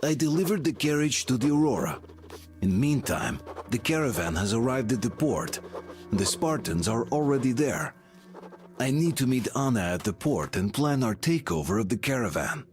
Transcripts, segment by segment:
I delivered the carriage to the Aurora. In the meantime, the caravan has arrived at the port. The Spartans are already there. I need to meet Anna at the port and plan our takeover of the caravan.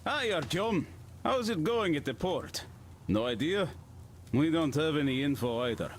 Hiya, John. How's it going at the port? No idea? We don't have any info either.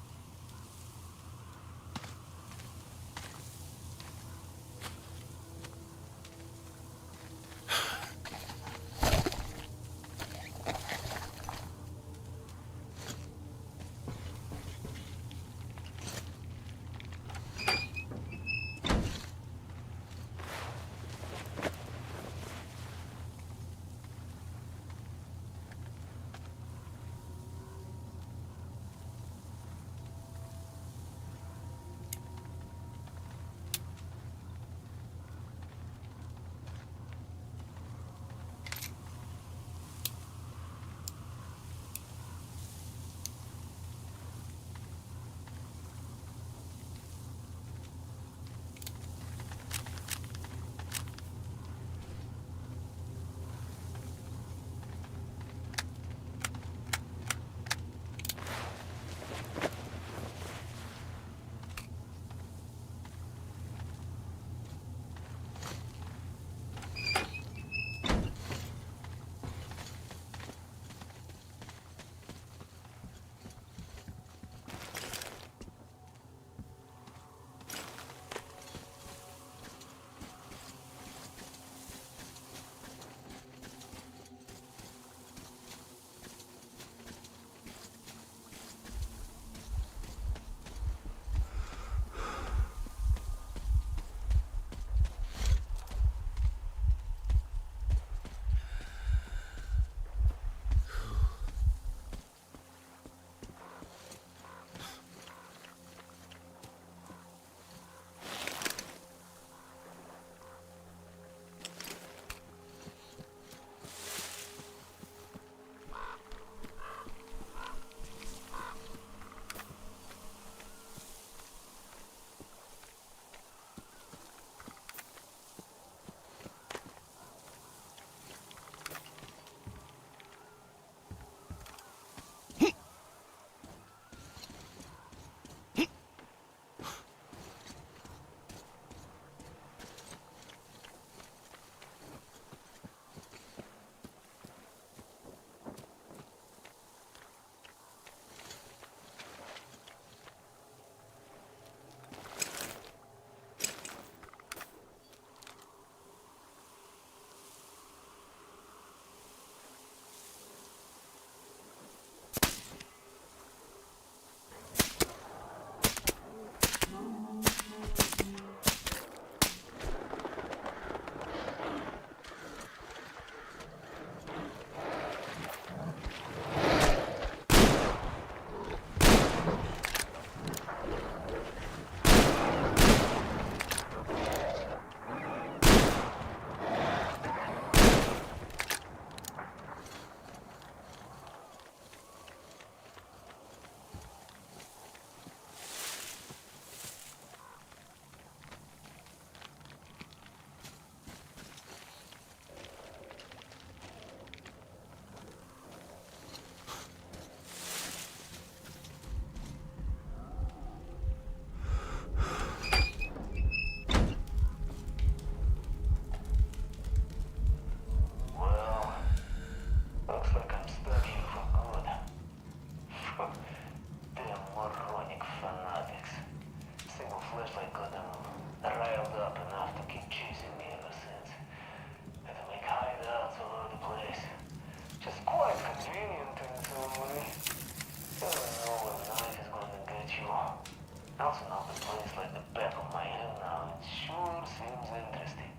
Also know the place like the back of my hand now. It sure seems interesting.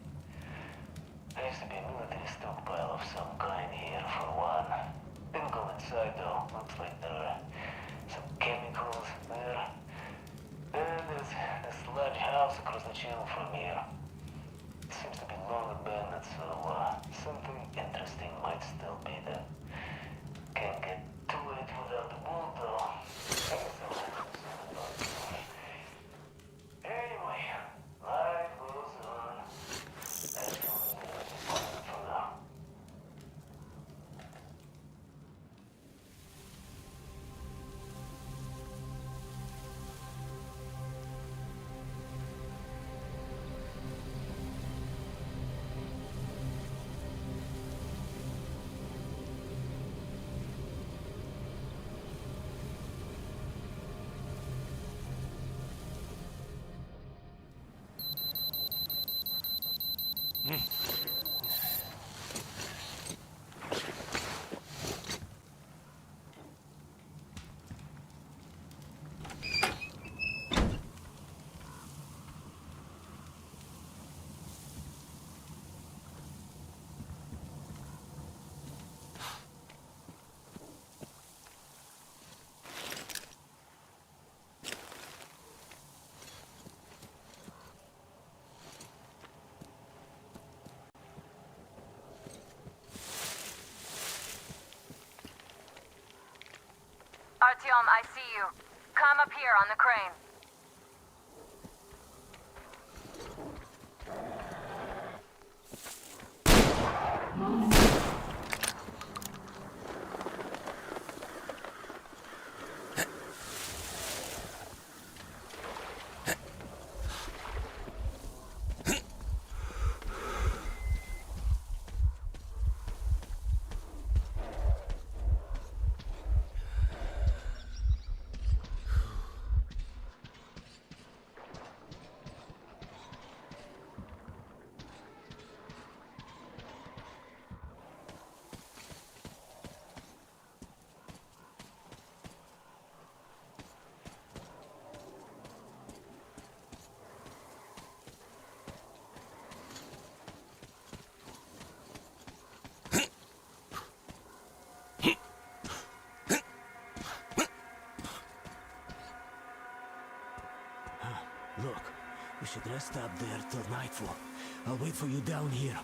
There used to be a military stockpile of some kind here for one. Didn't go inside though. Looks like there are some chemicals there. And there's this large house across the channel from here. It seems to be long abandoned, so something interesting might still be there. Can't get to it without the wood though. I guess I'll have to do something about it. Anyway, life goes on. That's all for now. Artyom, I see you. Come up here on the crane. Look, we should rest up there till nightfall. I'll wait for you down here.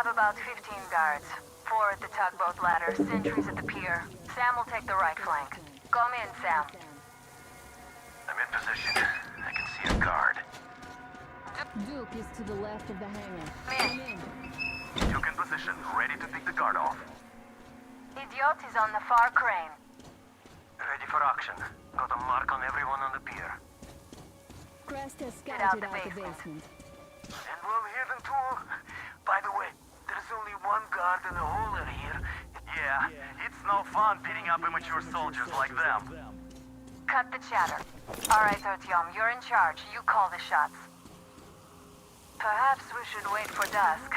About 15 guards. 4 at the tugboat ladder, sentries at the pier. Sam will take the right flank. Come in, Sam. I'm in position. I can see a guard. Duke is to the left of the hangar. Me. Duke in position, ready to pick the guard off. Idiot is on the far crane. Ready for action. Got a mark on everyone on the pier. Crest has Get out scouted the out the basement. basement. And we'll hear them too. By the way, there's only one guard in the hole in here. Yeah, it's no fun beating up immature soldiers like them. Cut the chatter. All right, Artyom, you're in charge. You call the shots. Perhaps we should wait for dusk.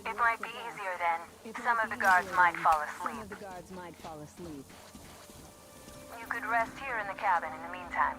It might be easier then. Some of the guards might fall Some asleep. of the guards might fall asleep. You could rest here in the cabin in the meantime.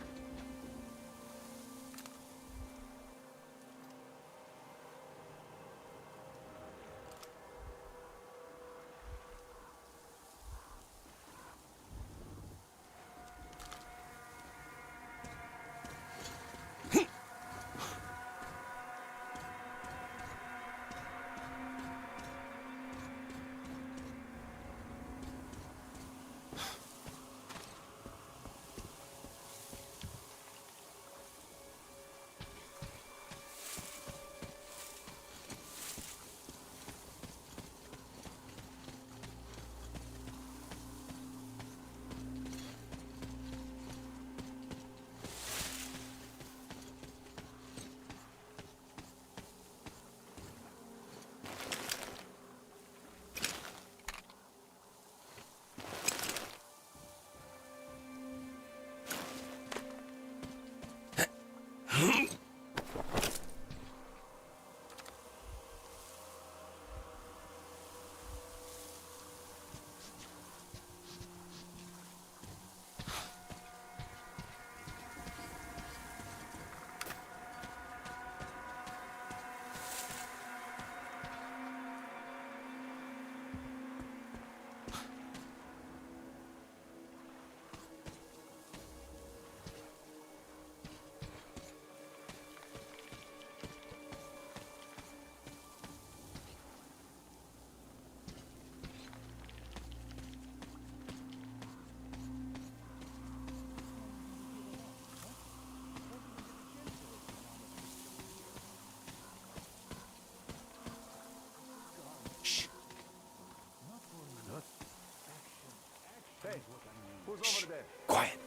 Who's over there? Quiet.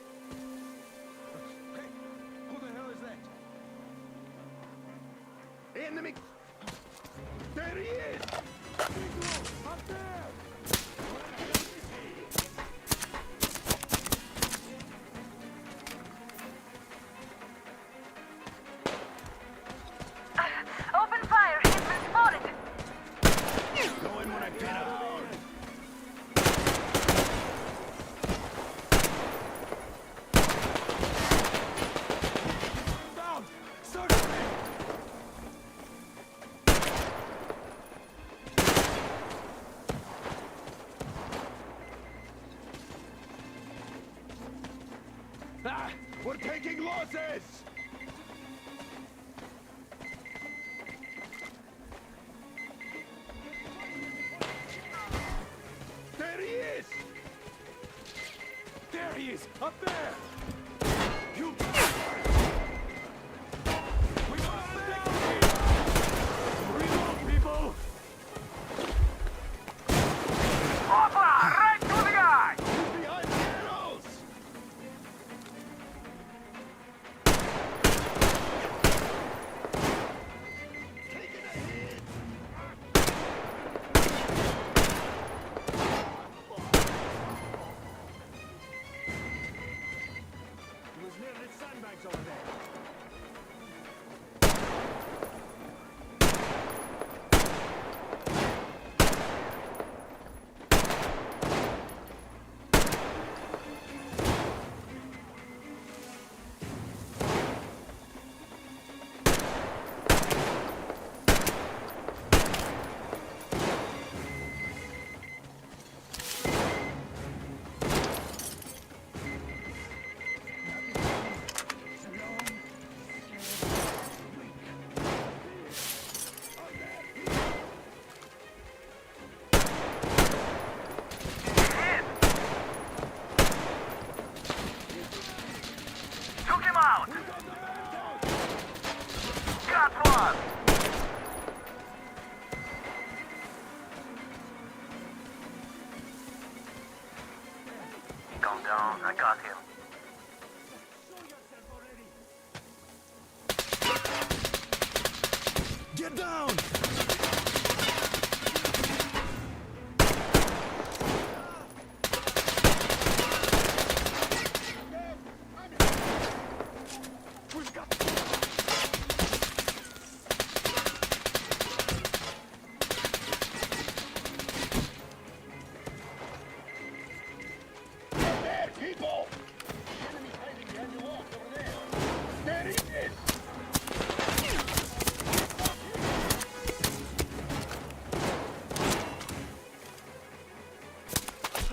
Hey, who the hell is that? Enemy! There he is! Up there! Open fire! He's been spotted! Go in when I pin him. Down! Search me! Ah! We're taking losses! There he is! There he is! Up there! You... We got him down here! Reload, people! Oppa! Right to the guy! He's behind the arrows! Taking a hit! He was near the sandbags over there. Took him out! Got one! Calm down, I got him. Get down!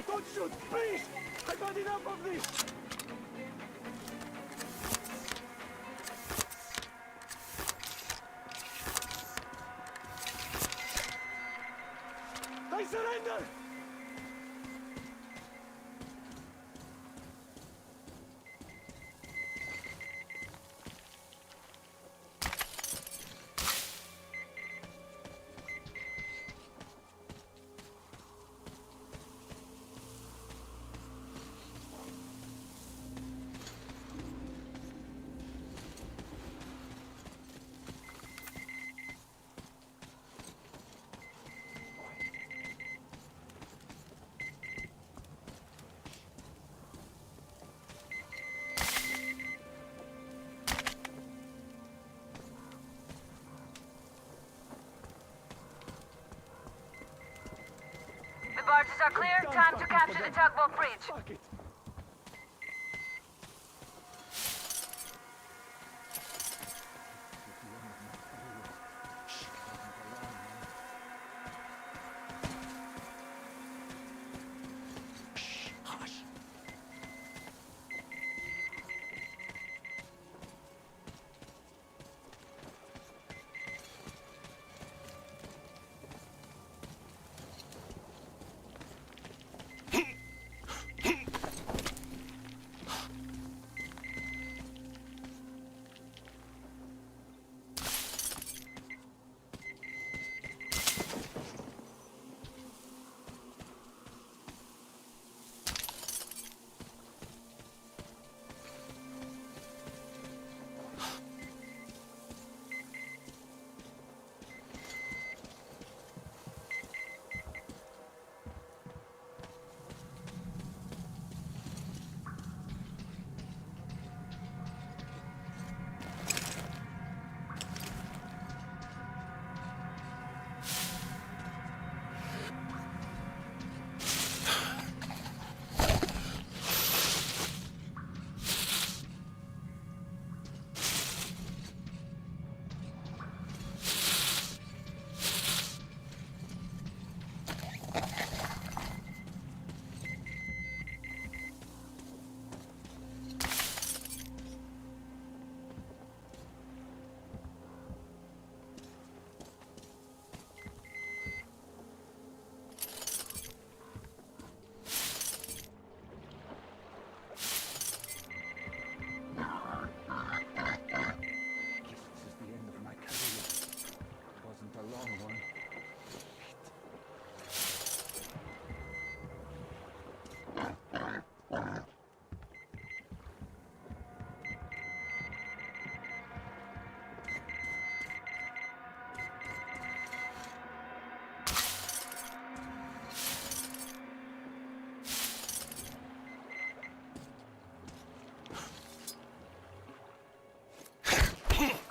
Don't shoot, please! I've had enough of this! I surrender! The barges are clear. Time to capture the tugboat bridge. Fuck it!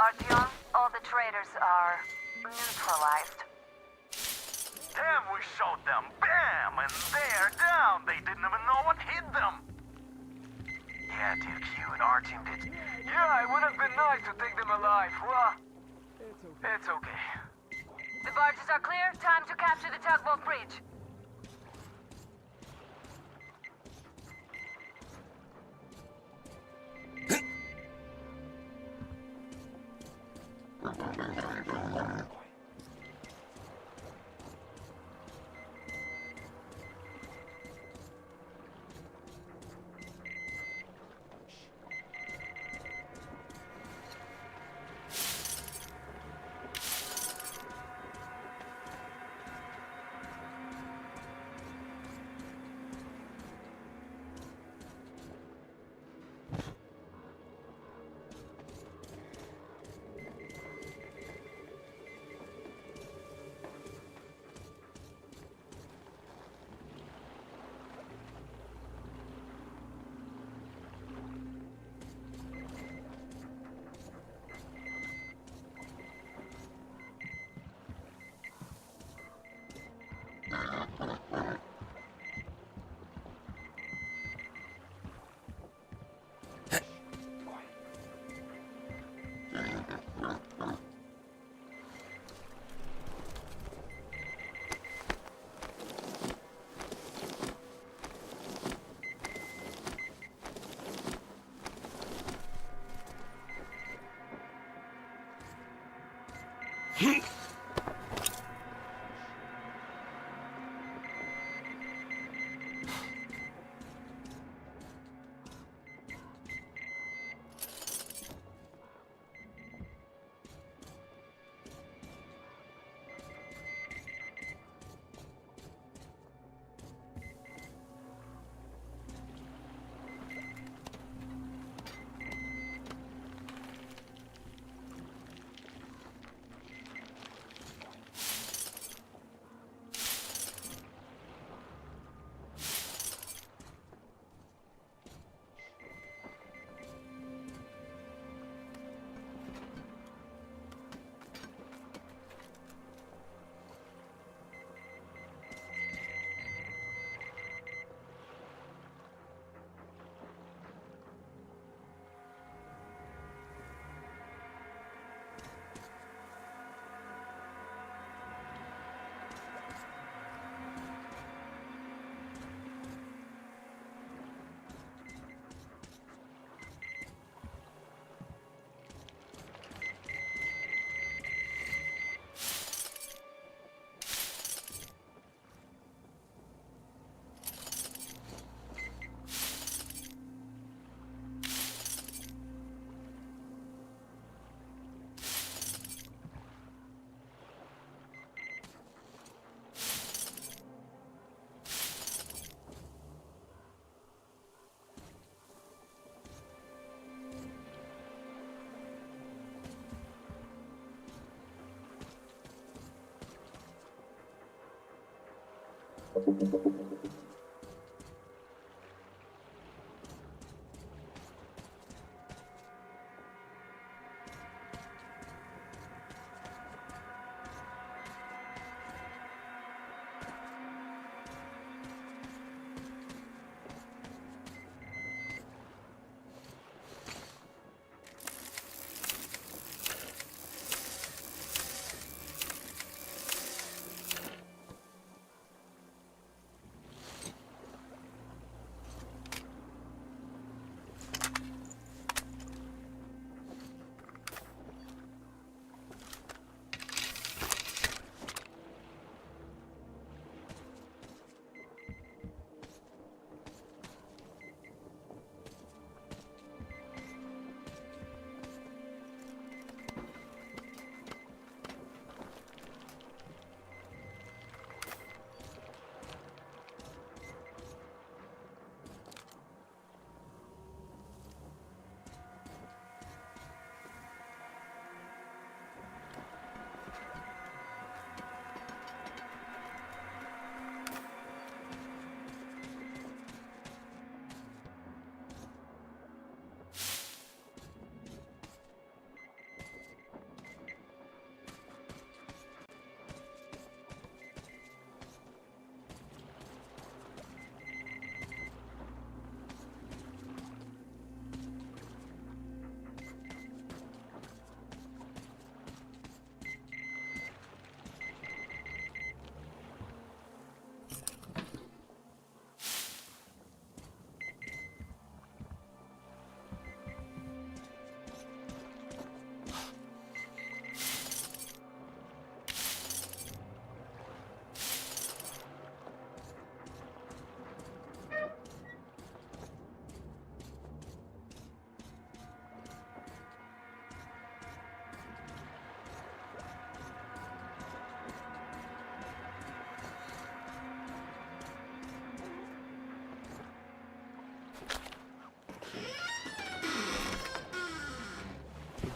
Artyom, all the traitors are neutralized. Damn, we shot them. Bam! And they're down. They didn't even know what hit them. Yeah, dude, you and our team did. Yeah, it would have been nice to take them alive. Well, it's okay. The barges are clear. Time to capture the tugboat bridge.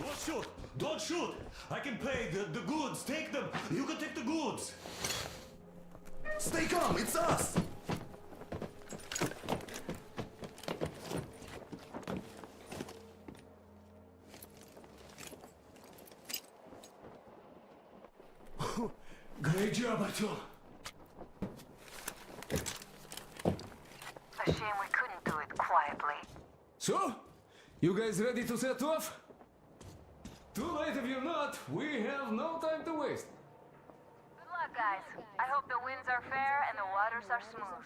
Don't shoot! Don't shoot! I can pay the goods. Take them. You can take the goods. Stay calm, it's us! Great job, Artyom. A shame we couldn't do it quietly. So, you guys ready to set off? Too late if you're not. We have no time to waste. Good luck, guys. I hope the winds are fair and the waters are smooth.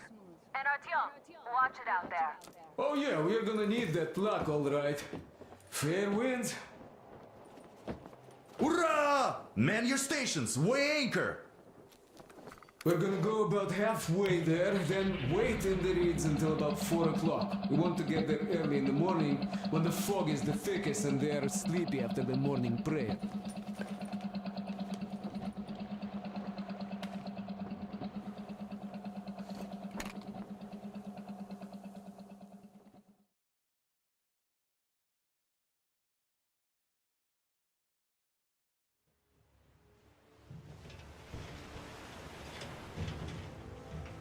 And Artyom, watch it out there. Oh yeah, we're gonna need that luck, all right. Fair winds. Hurrah! Man your stations, weigh anchor! We're gonna go about halfway there, then wait in the reeds until about 4 o'clock. We want to get there early in the morning when the fog is the thickest and they are sleepy after the morning prayer.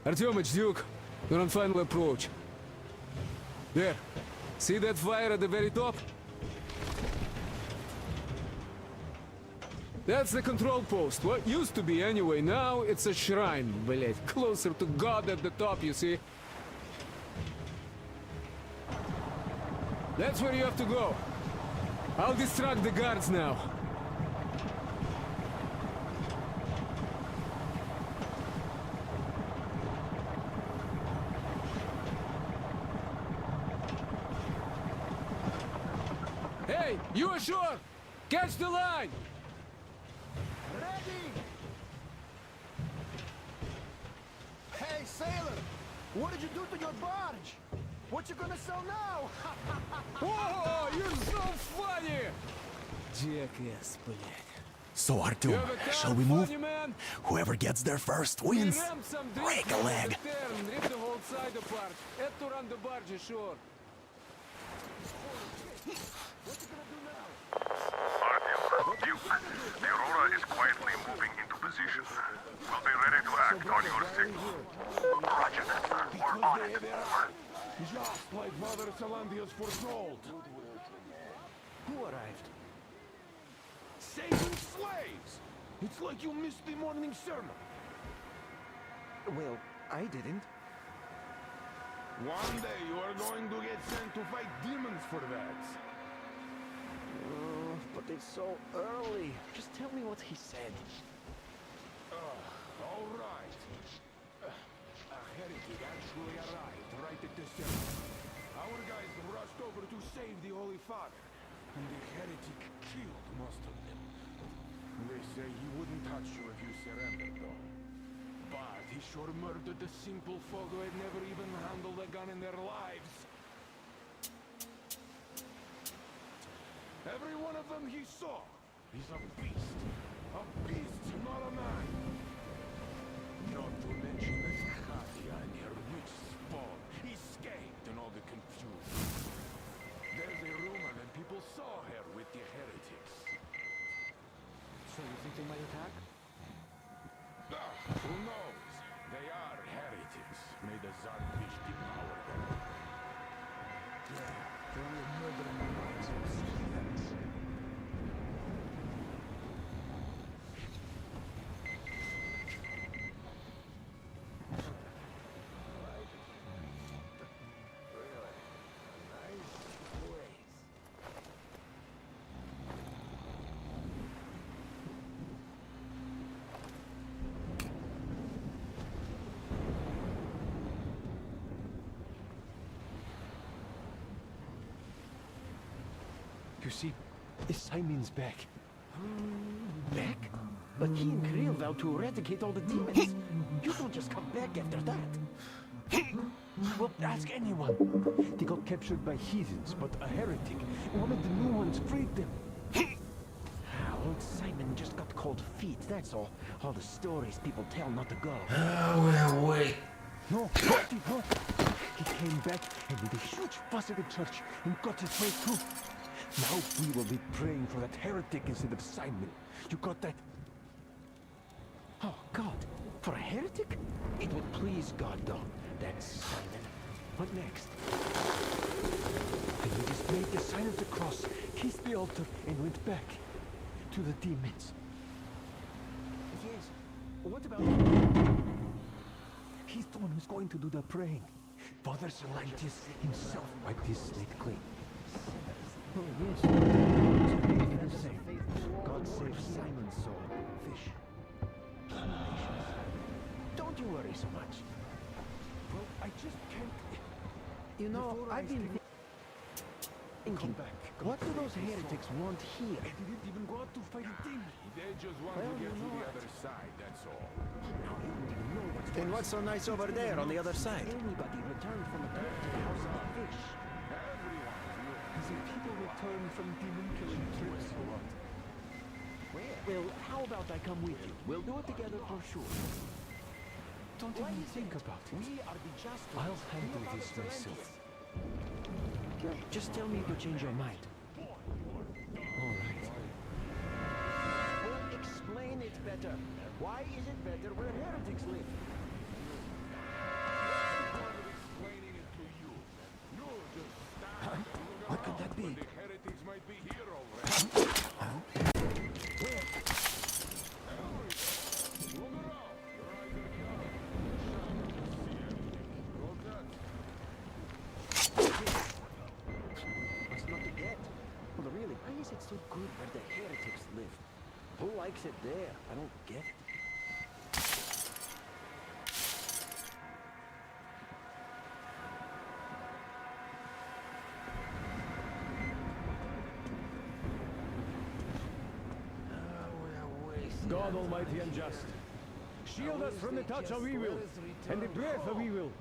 Artyomich, Duke, we're on final approach. There. See that fire at the very top? That's the control post. What used to be anyway. Now it's a shrine, блять. Closer to God at the top, you see? That's where you have to go. I'll distract the guards now. Hey, you ashore! Catch the line! Ready! Hey, sailor! What did you do to your barge? What you gonna sell now? Whoa, you're so funny! Jackass, блядь. So Artyom, shall we move? Whoever gets there first wins. Break a leg. Rip the whole side apart. Head to run the barge ashore. Artyom, Duke, the Aurora is quietly moving into position. We'll be ready to act on your signal. Roger that, sir. We're on it. Over. Just like Mother Salandia's foretold. Who arrived? Saving slaves! It's like you missed the morning sermon. Well, I didn't. One day you are going to get sent to fight demons for that. But it's so early. Just tell me what he said. All right. A heretic actually arrived right at this time. Our guys rushed over to save the Holy Father, and the heretic killed most of them. They say he wouldn't touch you if you surrendered, though. But he sure murdered the simple folk who had never even handled a gun in their lives. Every one of them he saw is a beast. A beast, not a man. Not to mention that Katia and her witch spawn escaped in all the confusion. There's a rumor that people saw her with the heretics. So you think they might attack? Who knows? They are heretics. May the Zarpish devour them. Yeah, they're only murdering the minds of heathens. You see, Simon's back. Back? But he and Krill vowed to eradicate all the demons. You don't just come back after that. Well, ask anyone. They got captured by heathens, but a heretic, one of the new ones, freed them. Old Simon just got cold feet, that's all. All the stories people tell not to go. Oh, well, wait. No. He came back and made a huge fuss at the church and got his way through. Now we will be praying for that heretic instead of Simon. You got that? Oh, God. For a heretic? It would please God, though. That's Simon. What next? Then we just made the sign of the cross, kissed the altar, and went back to the demons. Yes. What about him? He's the one who's going to do the praying. Father Salantis himself wiped his slate clean. Oh, yes. God save Simon's soul. Fish. Don't you worry so much. Well, I just can't... You know, I've been thinking, what do those heretics want here? They didn't even go out to fight a demon. They just want to get to the other side, that's all. And what's so nice over there on the other side? Anybody returned from the pit to the house of the fish? Everyone. Is it people return from demon-killing trips or what? Well, how about I come with you? We'll do it together for sure. Don't even think about it. We are the just ones. I'll handle this myself. Just tell me to change your mind. All right. Well, explain it better. Why is it better where heretics live? Explaining it to you. You just stand and look What could that be? The heretics might be here already. Where? Look around. Your eyes are young. Look at. What's not to get? Well, really, why is it so good where the heretics live? Who likes it there? I don't get it. God Almighty and just, shield us from the touch of evil and the breath of evil,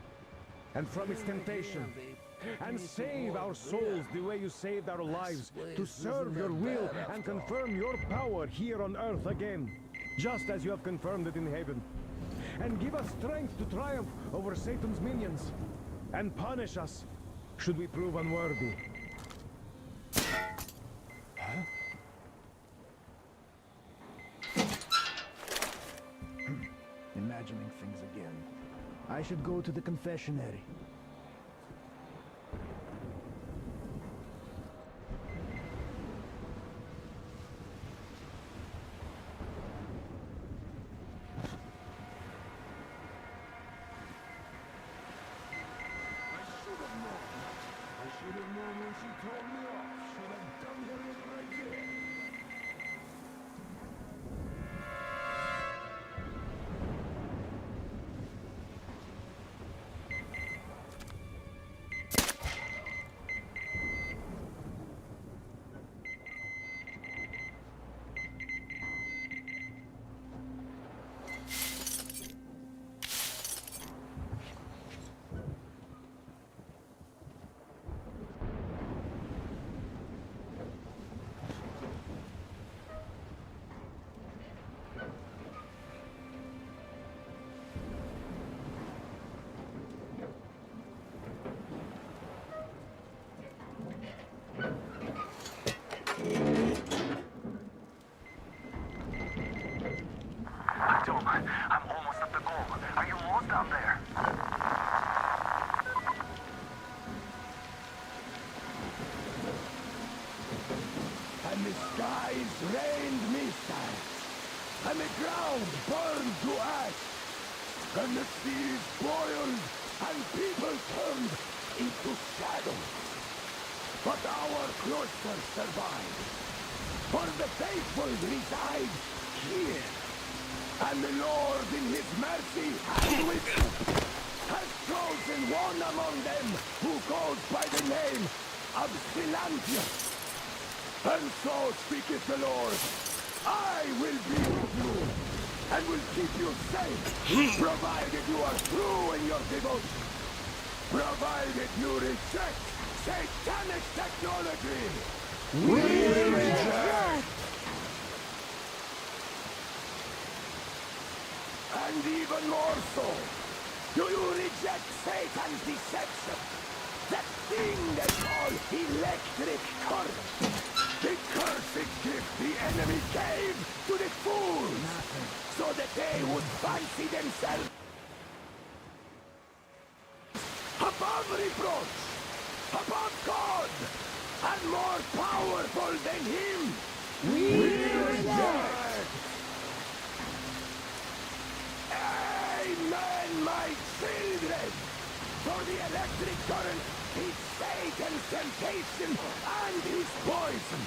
and from its temptation, and save our souls the way you saved our lives, to serve your will and confirm your power here on earth again, just as you have confirmed it in heaven. And give us strength to triumph over Satan's minions, and punish us should we prove unworthy. I should go to the confessionary. I should have known when she told me off. Should have done her in right there. Tom, I'm almost at the goal. Are you almost down there? And the skies rained missiles, and the ground burned to ash, and the seas boiled, and people turned into shadow. But our cloister survived, for the faithful reside here. And the Lord in his mercy and wisdom has chosen one among them who goes by the name of Silantius. And so speaketh the Lord, I will be with you, and will keep you safe, provided you are true in your devotion, provided you reject satanic technology. We will reject! And even more so, do you reject Satan's deception? That thing they call electric current. The cursed gift the enemy gave to the fools, so that they would fancy themselves above reproach, above God, and more powerful than him. We reject! Amen, my children! For the electric current is Satan's temptation and his poison.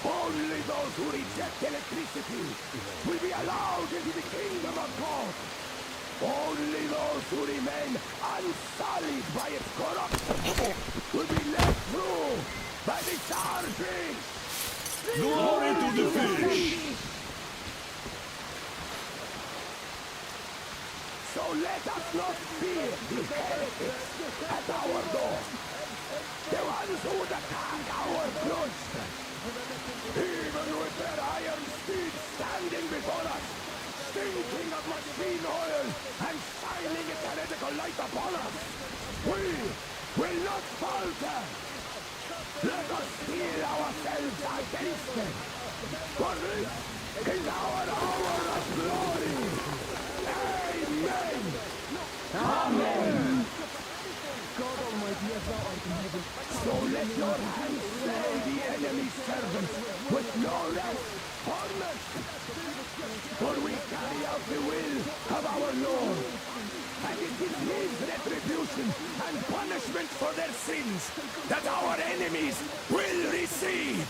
Only those who reject electricity will be allowed into the kingdom of God. Only those who remain unsullied by its corruption will be let through by the starfish. Glory to the fish! So let us not fear the heretics at our door, the ones who would attack our cloister. Even with their iron steeds standing before us, stinking of machine oil and shining its heretical light upon us, we will not falter. Let us steel ourselves against them, for this is our hour of glory. Amen! Amen! God Almighty, as thou art in heaven. So let your hands slay the enemy's servants with no rest or mercy. For we carry out the will of our Lord, and it is his retribution and punishment for their sins that our enemies will receive.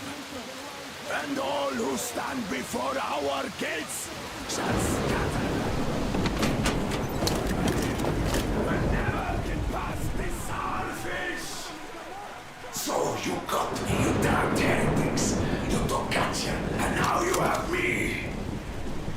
And all who stand before our gates shall scatter. So you got me, you damned heretics. You took Katya, and now you have me.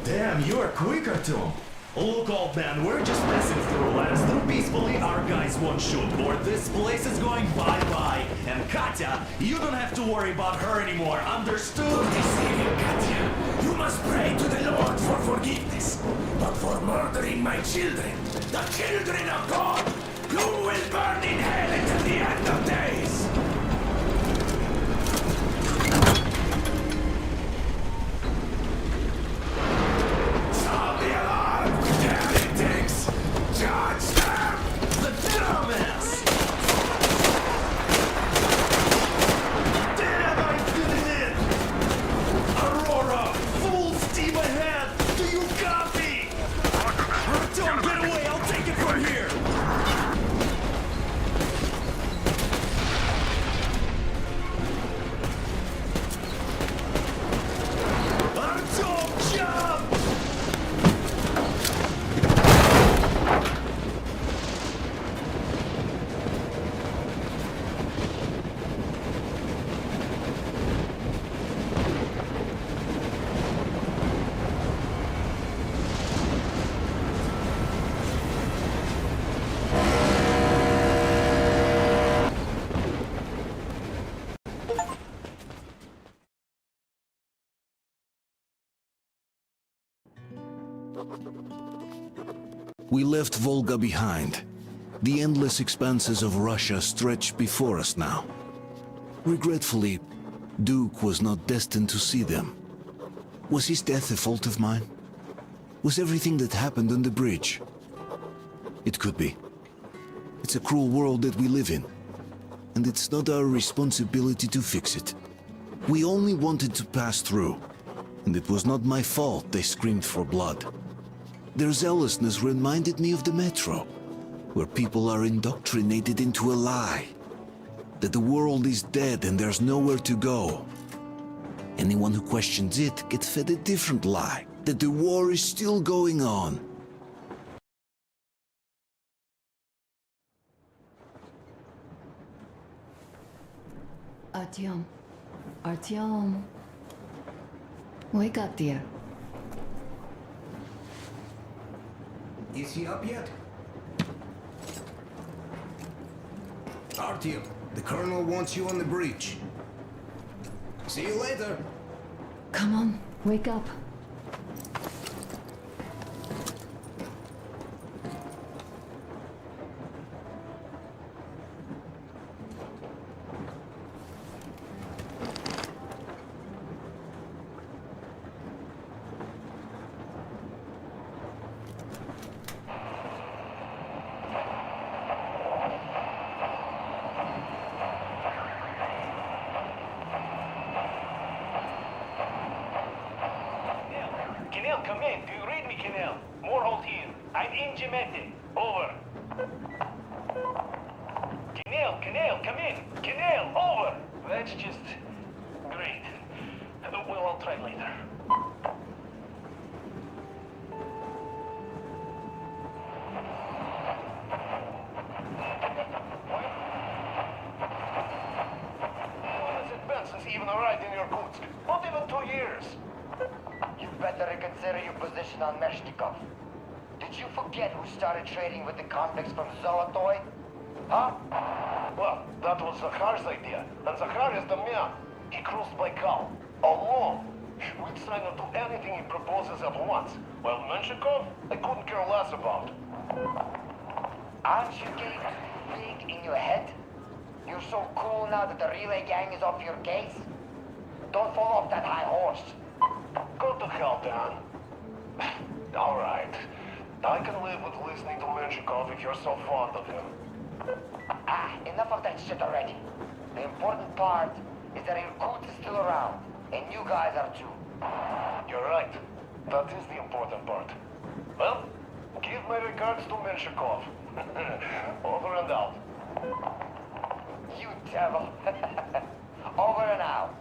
Damn, you are quicker, Tom. Look, old man, we're just passing through. Let us through peacefully. Our guys won't shoot, or this place is going bye-bye. And Katya, you don't have to worry about her anymore, understood? For deceiving Katya, you must pray to the Lord for forgiveness. But for murdering my children, the children of God, you will burn in hell until the end of days. Sound the alarm, heretics! Judge We left Volga behind. The endless expanses of Russia stretched before us now. Regretfully, Duke was not destined to see them. Was his death a fault of mine? Was everything that happened on the bridge? It could be. It's a cruel world that we live in, and it's not our responsibility to fix it. We only wanted to pass through, and it was not my fault they screamed for blood. Their zealousness reminded me of the metro, where people are indoctrinated into a lie, that the world is dead and there's nowhere to go. Anyone who questions it gets fed a different lie, that the war is still going on. Artyom. Artyom. Wake up, dear. Is he up yet? Artyom, the Colonel wants you on the breach. See you later. Come on, wake up. Kenel, come in. Do you read me, Kenel? More hold here. I'm in Gemete. Over. Kenel, come in. Kenel, over. That's just great. Well, I'll try later. When has it been since he even arrived in Irkutsk? Not even 2 years. You better reconsider your position on Meshnikov. Did you forget who started trading with the convicts from Zolotoy? Huh? Well, that was Zakhar's idea, and Zakhar is the man. He crossed Baikal, alone. We'd sign him to anything he proposes at once. While Menshikov, I couldn't care less about. Aren't you getting big in your head? You're so cool now that the relay gang is off your case? Don't fall off that high horse. Go to hell, Dan. All right. I can live with listening to Menshikov if you're so fond of him. Enough of that shit already. The important part is that Irkutsk is still around, and you guys are too. You're right. That is the important part. Well, give my regards to Menshikov. Over and out. You devil. Over and out.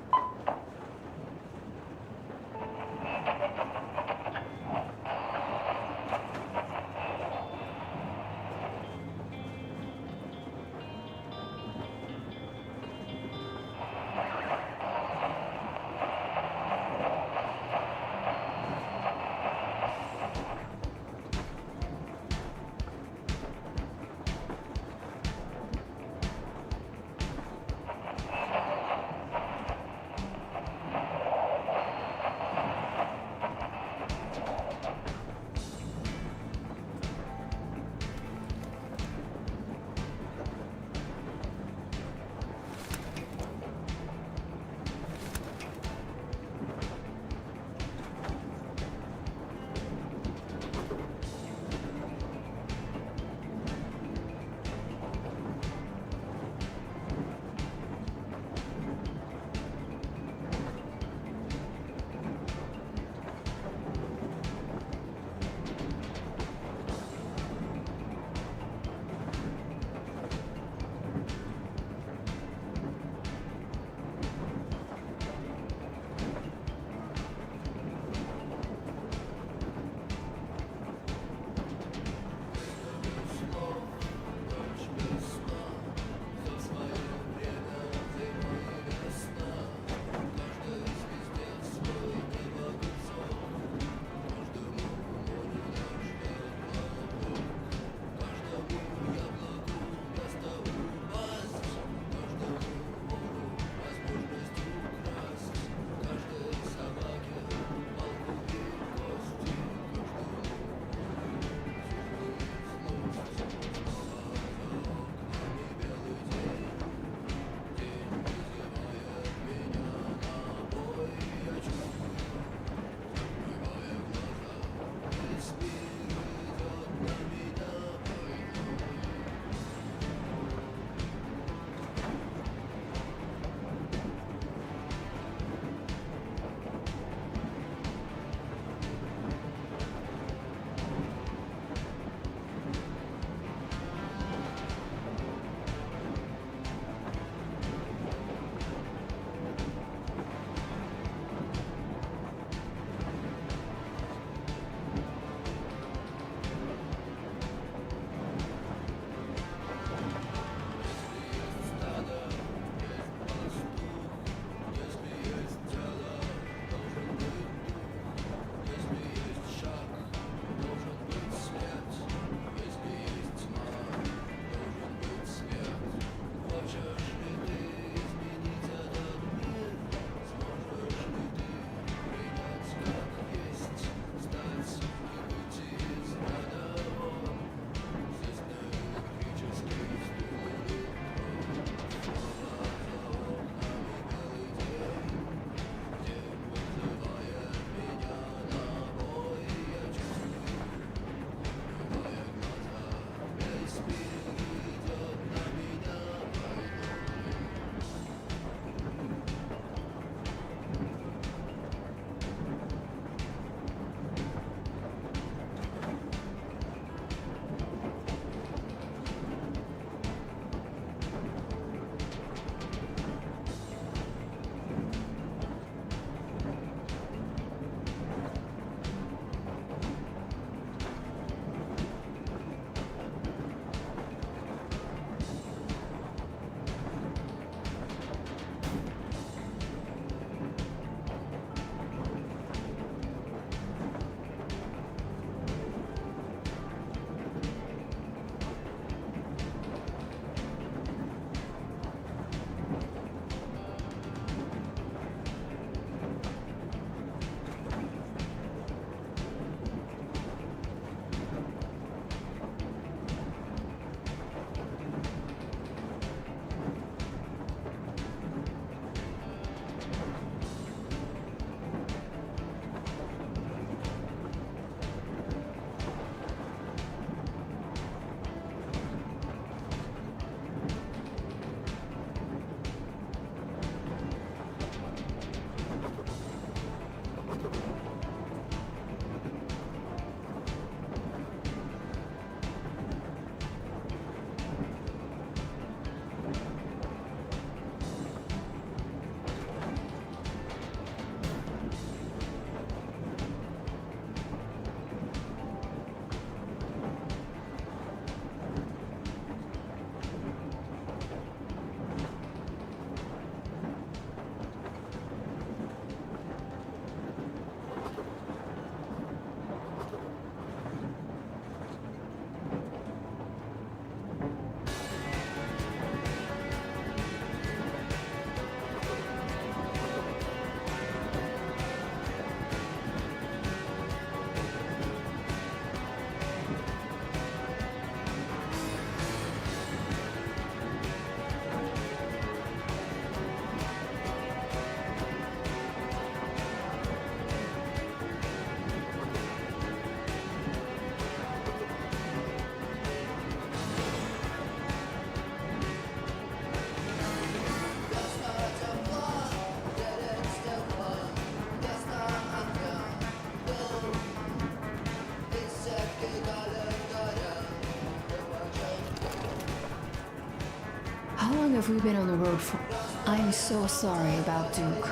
have we been on the road for? I'm so sorry about Duke.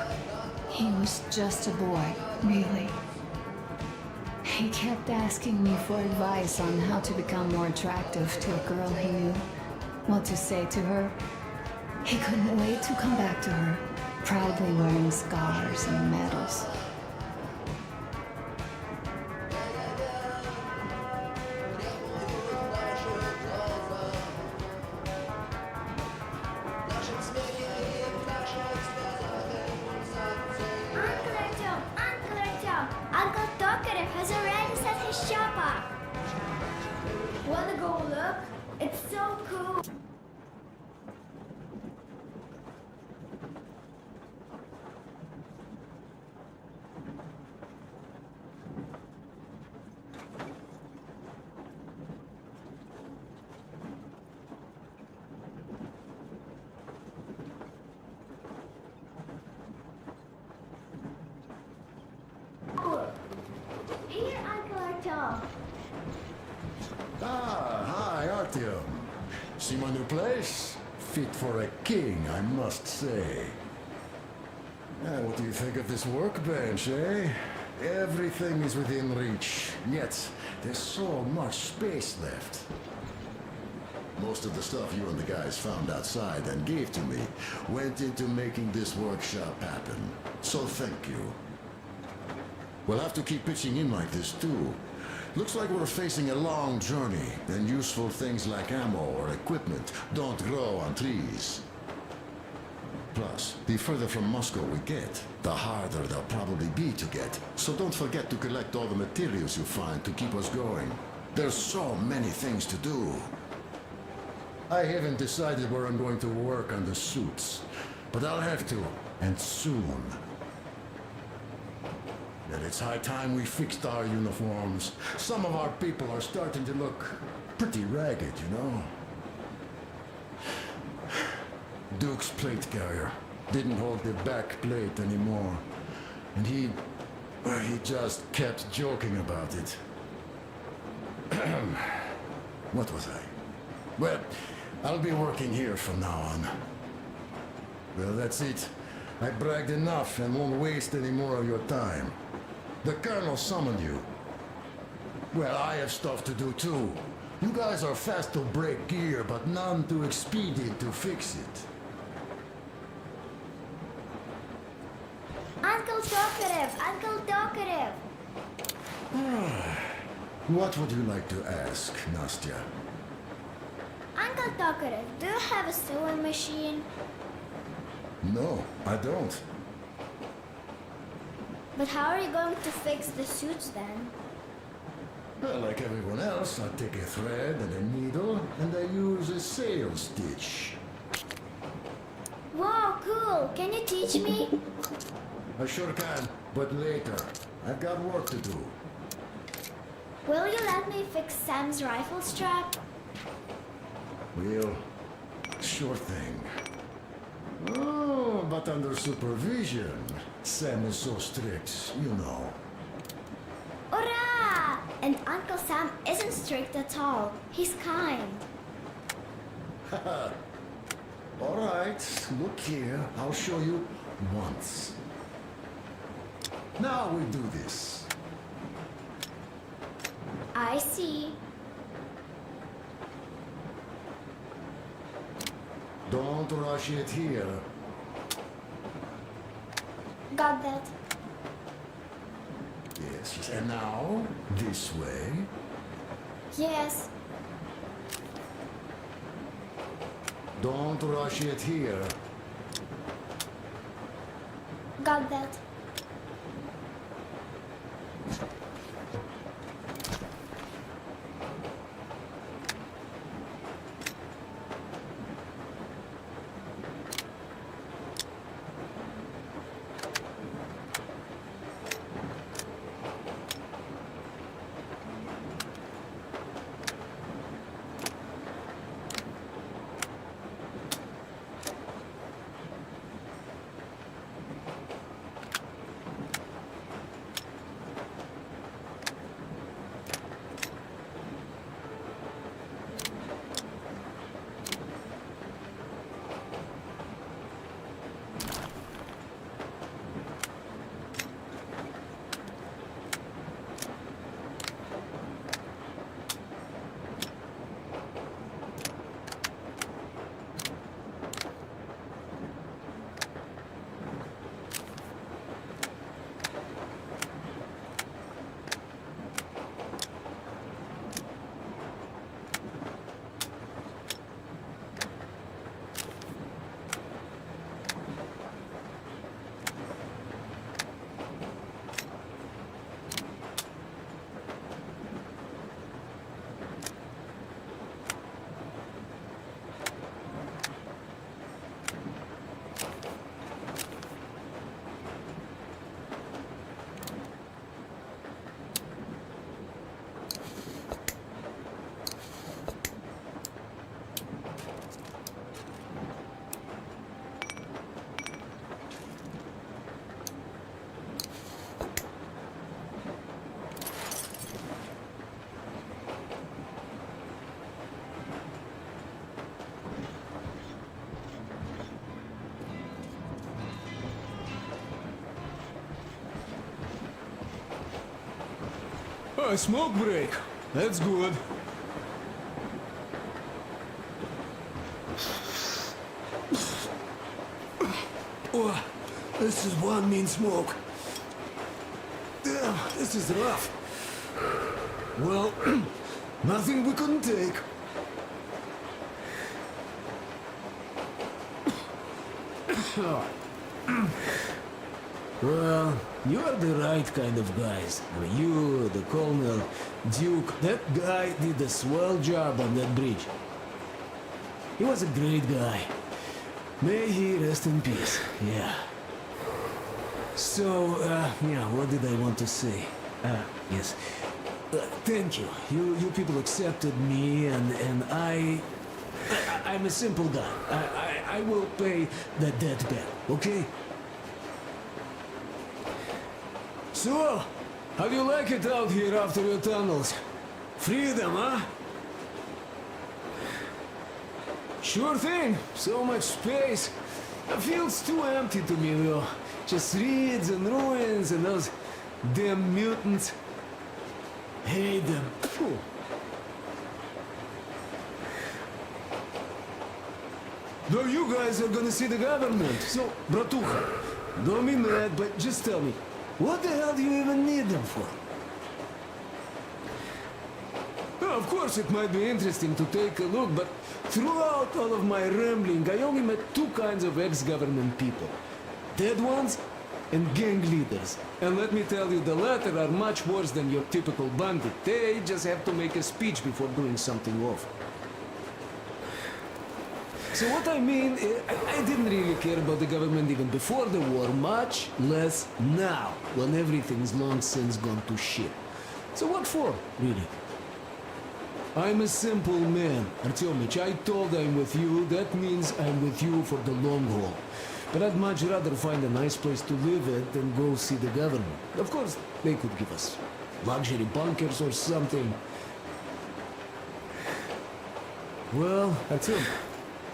He was just a boy, really. He kept asking me for advice on how to become more attractive to a girl he knew, what to say to her. He couldn't wait to come back to her, proudly wearing scars and medals. Uncle Talkative has already set his shop up. Wanna go look? It's so cool. Here, Uncle Artyom. Ah, hi, Artyom. See my new place? Fit for a king, I must say. What do you think of this workbench, eh? Everything is within reach, yet there's so much space left. Most of the stuff you and the guys found outside and gave to me went into making this workshop happen. So thank you. We'll have to keep pitching in like this too. Looks like we're facing a long journey, and useful things like ammo or equipment don't grow on trees. Plus, the further from Moscow we get, the harder they'll probably be to get. So don't forget to collect all the materials you find to keep us going. There's so many things to do. I haven't decided where I'm going to work on the suits, but I'll have to, and soon. And it's high time we fixed our uniforms. Some of our people are starting to look pretty ragged, you know? Duke's plate carrier didn't hold the back plate anymore. And he just kept joking about it. What was I? Well, I'll be working here from now on. Well, that's it. I bragged enough and won't waste any more of your time. The Colonel summoned you. Well, I have stuff to do too. You guys are fast to break gear, but none too expedient to fix it. Uncle Talkative! Uncle Talkative! What would you like to ask, Nastya? Uncle Talkative, do you have a sewing machine? No, I don't. But how are you going to fix the suits then? Well, like everyone else, I take a thread and a needle, and I use a sail stitch. Wow, cool! Can you teach me? I sure can, but later. I've got work to do. Will you let me fix Sam's rifle strap? Well, sure thing. Oh, but under supervision. Sam is so strict, you know. Hurrah! And Uncle Sam isn't strict at all. He's kind. All right, look here. I'll show you once. Now we do this. I see. Don't rush it here. Got that. Yes, and now, this way. Yes. Don't rush it here. Got that. Oh, smoke break. That's good. Oh, this is one mean smoke. Damn, this is rough. Well, nothing we couldn't take. Well, you are the right kind of guys. I mean, you, the Colonel, Duke, that guy did a swell job on that bridge. He was a great guy. May he rest in peace, yeah. So, yeah, what did I want to say? Yes. Thank you. You people accepted me, and I'm a simple guy. I will pay the debt back, okay? So, how do you like it out here after your tunnels? Freedom, huh? Sure thing. So much space. It feels too empty to me, though. Just reeds and ruins and those damn mutants. Hate them. Phew. Though you guys are gonna see the government. So, bratuха, don't be mad, but just tell me, what the hell do you even need them for? Well, of course, it might be interesting to take a look, but throughout all of my rambling, I only met two kinds of ex-government people. Dead ones and gang leaders. And let me tell you, the latter are much worse than your typical bandit. They just have to make a speech before doing something awful. So what I mean, I didn't really care about the government even before the war, much less now, when everything's long since gone to shit. So what for, really? I'm a simple man, Artyomich. I told I'm with you, that means I'm with you for the long haul. But I'd much rather find a nice place to live at than go see the government. Of course, they could give us luxury bunkers or something. Well, Artyom,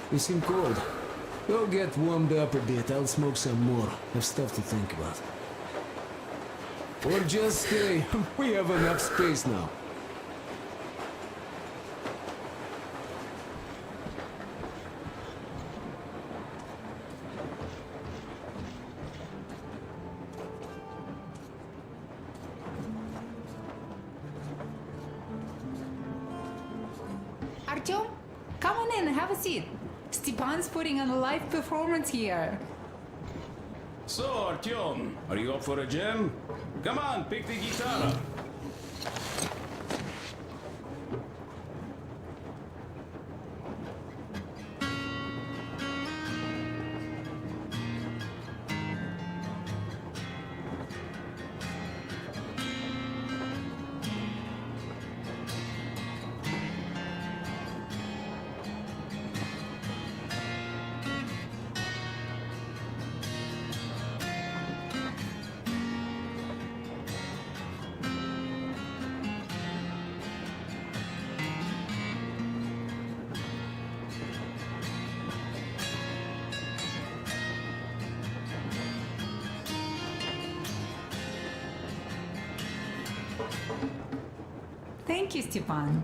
you seem cold. Go get warmed up a bit, I'll smoke some more. Have stuff to think about. Or just stay. We have enough space now. Artyom, come on in, have a seat. Stepan's putting on a live performance here. So, Artyom, are you up for a jam? Come on, pick the guitar up. Thank you, Stepan.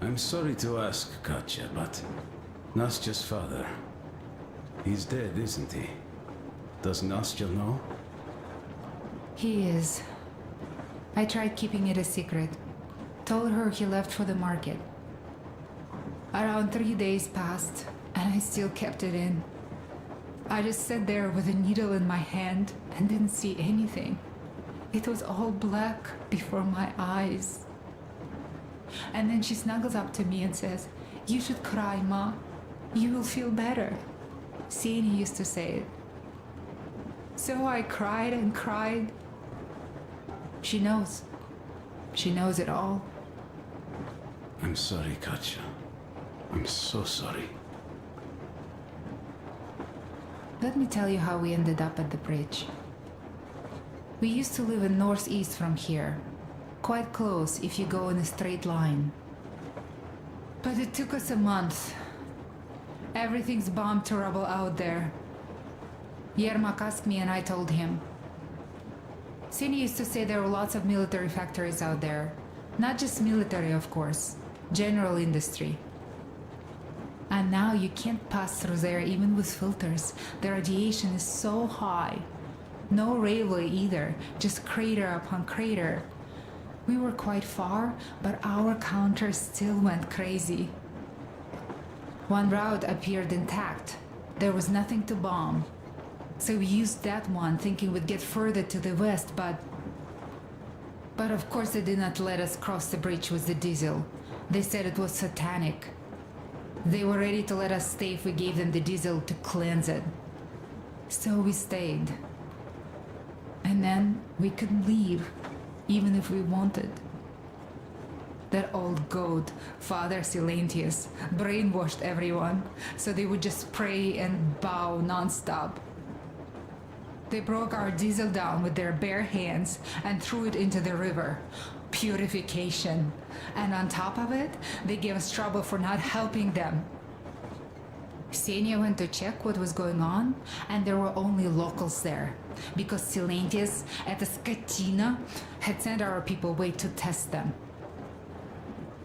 I'm sorry to ask, Katya, but Nastya's father, he's dead, isn't he? Does Nastya know? He is. I tried keeping it a secret. Told her he left for the market. Around 3 days passed, and I still kept it in. I just sat there with a needle in my hand and didn't see anything. It was all black before my eyes. And then she snuggles up to me and says, "You should cry, Ma. You will feel better." Sieni used to say it. So I cried and cried. She knows. She knows it all. I'm sorry, Katya. I'm so sorry. Let me tell you how we ended up at the bridge. We used to live in northeast from here. Quite close if you go in a straight line. But it took us a month. Everything's bomb terrible out there. Yermak asked me and I told him. Sini used to say there were lots of military factories out there. Not just military, of course. General industry. And now you can't pass through there even with filters. The radiation is so high. No railway either, just crater upon crater. We were quite far, but our counter still went crazy. One route appeared intact. There was nothing to bomb. So we used that one, thinking we'd get further to the west, but of course they did not let us cross the bridge with the diesel. They said it was satanic. They were ready to let us stay if we gave them the diesel to cleanse it. So we stayed. And then we couldn't leave, even if we wanted. That old goat, Father Silentius, brainwashed everyone, so they would just pray and bow non-stop. They broke our diesel down with their bare hands and threw it into the river. Purification. And on top of it, they gave us trouble for not helping them. Ksenia went to check what was going on, and there were only locals there, because Silentius at the Skatina had sent our people away to test them.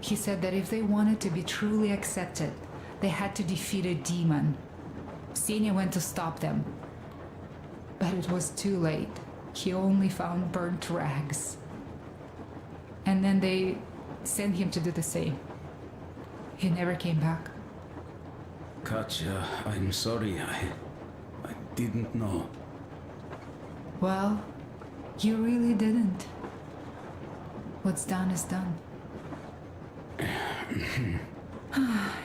He said that if they wanted to be truly accepted, they had to defeat a demon. Ksenia went to stop them. But it was too late. He only found burnt rags. And then they sent him to do the same. He never came back. Katya, I'm sorry. I didn't know. Well, you really didn't. What's done is done.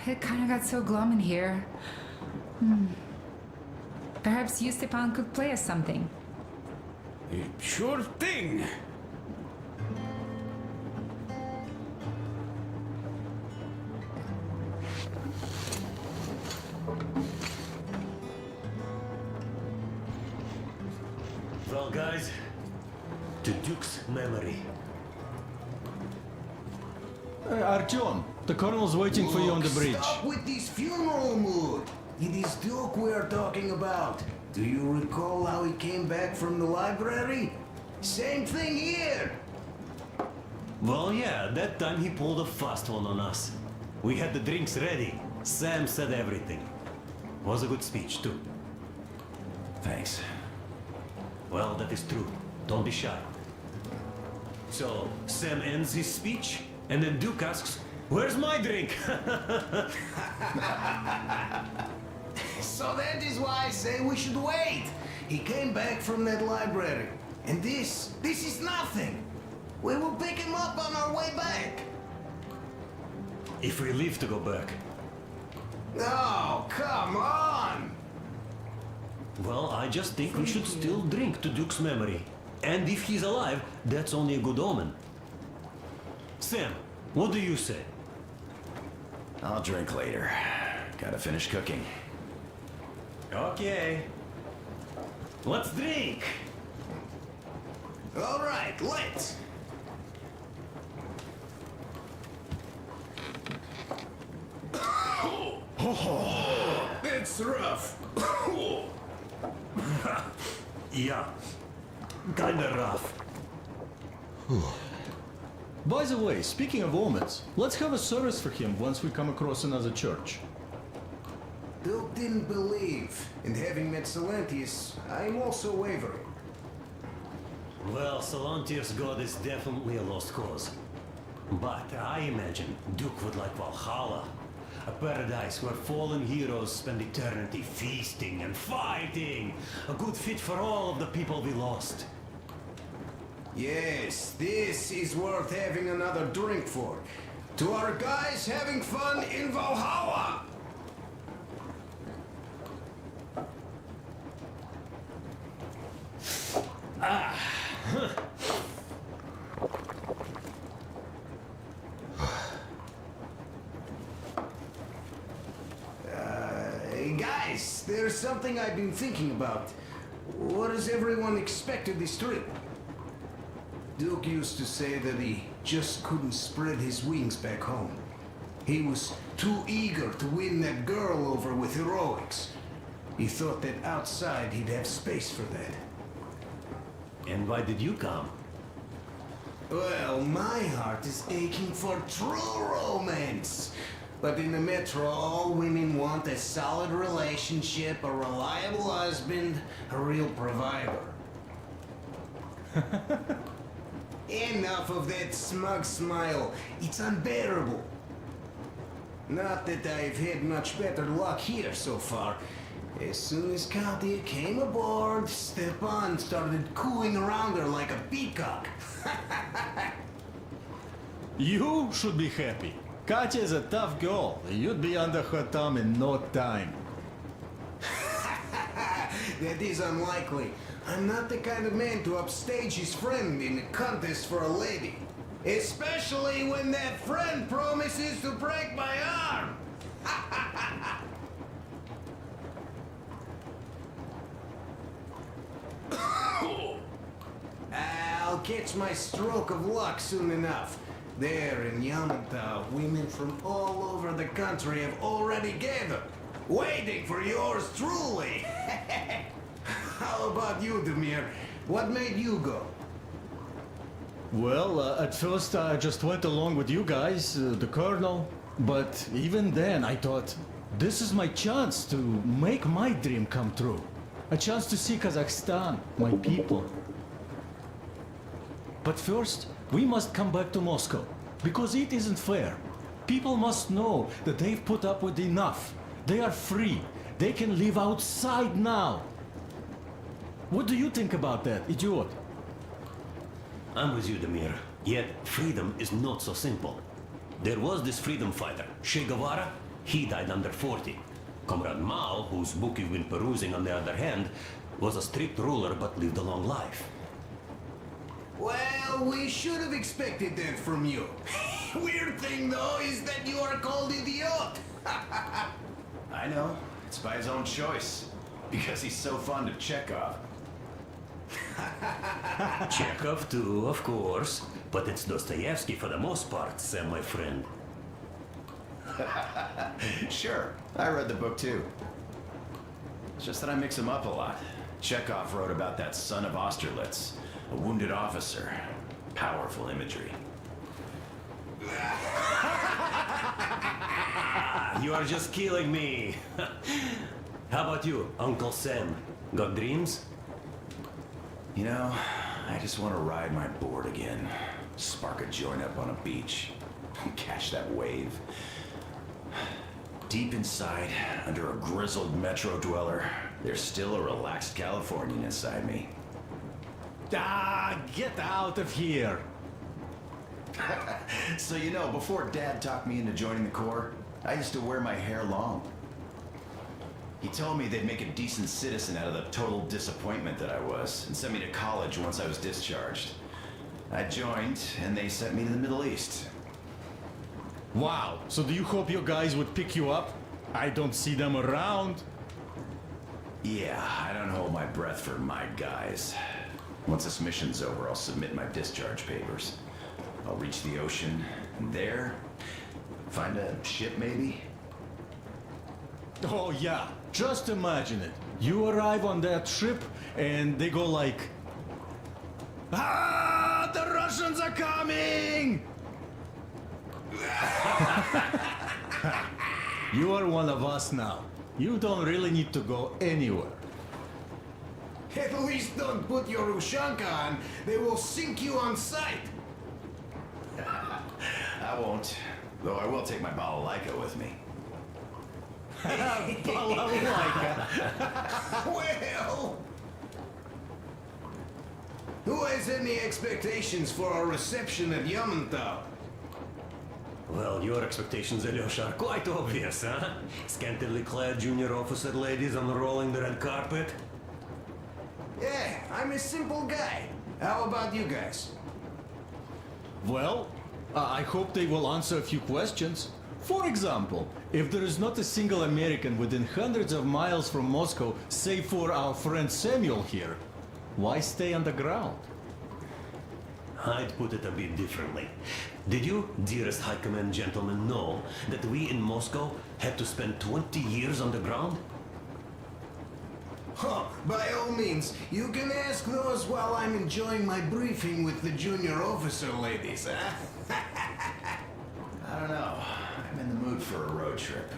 It kind of got so glum in here. Perhaps you, Stepan, could play us something. Sure thing. Well, guys, to Duke's memory. Artyom, the colonel's waiting for you on the bridge. Stop with this funeral mood. It is Duke we are talking about. Do you recall how he came back from the library? Same thing here. Well, yeah, that time he pulled a fast one on us. We had the drinks ready. Sam said everything. Was a good speech, too. Thanks. Well, that is true. Don't be shy. So, Sam ends his speech, and then Duke asks, "Where's my drink?" So that is why I say we should wait. He came back from that library. And this is nothing. We will pick him up on our way back. If we leave to go back. Oh, come on! Well, I just think we should still drink to Duke's memory. And if he's alive, that's only a good omen. Sam, what do you say? I'll drink later. Gotta finish cooking. Okay. Let's drink! All right, let's. It's rough. Yeah, kinda rough. By the way, speaking of omens, let's have a service for him once we come across another church. Duke didn't believe, and having met Silentius, I'm also wavering. Well, Silentius' god is definitely a lost cause. But I imagine Duke would like Valhalla. A paradise where fallen heroes spend eternity feasting and fighting. A good fit for all of the people we lost. Yes, this is worth having another drink for. To our guys having fun in Valhalla! Guys, there's something I've been thinking about. What does everyone expect of this trip? Duke used to say that he just couldn't spread his wings back home. He was too eager to win that girl over with heroics. He thought that outside he'd have space for that. And why did you come? Well, my heart is aching for true romance. But in the metro, all women want a solid relationship, a reliable husband, a real provider. Enough of that smug smile. It's unbearable. Not that I've had much better luck here so far. As soon as Katya came aboard, Stepan started cooing around her like a peacock. You should be happy. Katya is a tough girl. You'd be under her thumb in no time. That is unlikely. I'm not the kind of man to upstage his friend in a contest for a lady. Especially when that friend promises to break my arm. I'll catch my stroke of luck soon enough. There in Yamantau, women from all over the country have already gathered, waiting for yours truly. How about you, Demir? What made you go? Well, at first I just went along with you guys, the colonel. But even then I thought, this is my chance to make my dream come true. A chance to see Kazakhstan, my people. But first, we must come back to Moscow, because it isn't fair. People must know that they've put up with enough. They are free. They can live outside now. What do you think about that, idiot? I'm with you, Demir. Yet, freedom is not so simple. There was this freedom fighter, Che Guevara. He died under 40. Comrade Mao, whose book you've been perusing on the other hand, was a strict ruler but lived a long life. Well, we should have expected that from you. Weird thing, though, is that you are called idiot. I know. It's by his own choice. Because he's so fond of Chekhov. Chekhov too, of course. But it's Dostoevsky for the most part, Sam, my friend. Sure, I read the book too. It's just that I mix them up a lot. Chekhov wrote about that son of Austerlitz, a wounded officer. Powerful imagery. You are just killing me. How about you, Uncle Sam? Got dreams? You know, I just want to ride my board again. Spark a joint up on a beach. Catch that wave. Deep inside, under a grizzled metro dweller, there's still a relaxed Californian inside me. Ah, get out of here! So you know, before Dad talked me into joining the Corps, I used to wear my hair long. He told me they'd make a decent citizen out of the total disappointment that I was, and sent me to college once I was discharged. I joined, and they sent me to the Middle East. Wow, so do you hope your guys would pick you up? I don't see them around. Yeah, I don't hold my breath for my guys. Once this mission's over, I'll submit my discharge papers. I'll reach the ocean, and there, find a ship maybe? Oh yeah, just imagine it. You arrive on that ship, and they go like... Ah, the Russians are coming! You are one of us now. You don't really need to go anywhere. At least don't put your Ushanka on. They will sink you on sight. I won't. Though I will take my balalaika with me. Balalaika. Well... Who has any expectations for our reception at Yamantau? Well, your expectations, Alyosha, are quite obvious, huh? Scantily clad junior officer ladies unrolling the red carpet. Yeah, I'm a simple guy. How about you guys? Well, I hope they will answer a few questions. For example, if there is not a single American within hundreds of miles from Moscow, save for our friend Samuel here, why stay underground? I'd put it a bit differently. Did you, dearest High Command gentlemen, know that we in Moscow had to spend 20 years underground? Oh, by all means, you can ask those while I'm enjoying my briefing with the junior officer ladies, huh? I don't know. I'm in the mood for a road trip.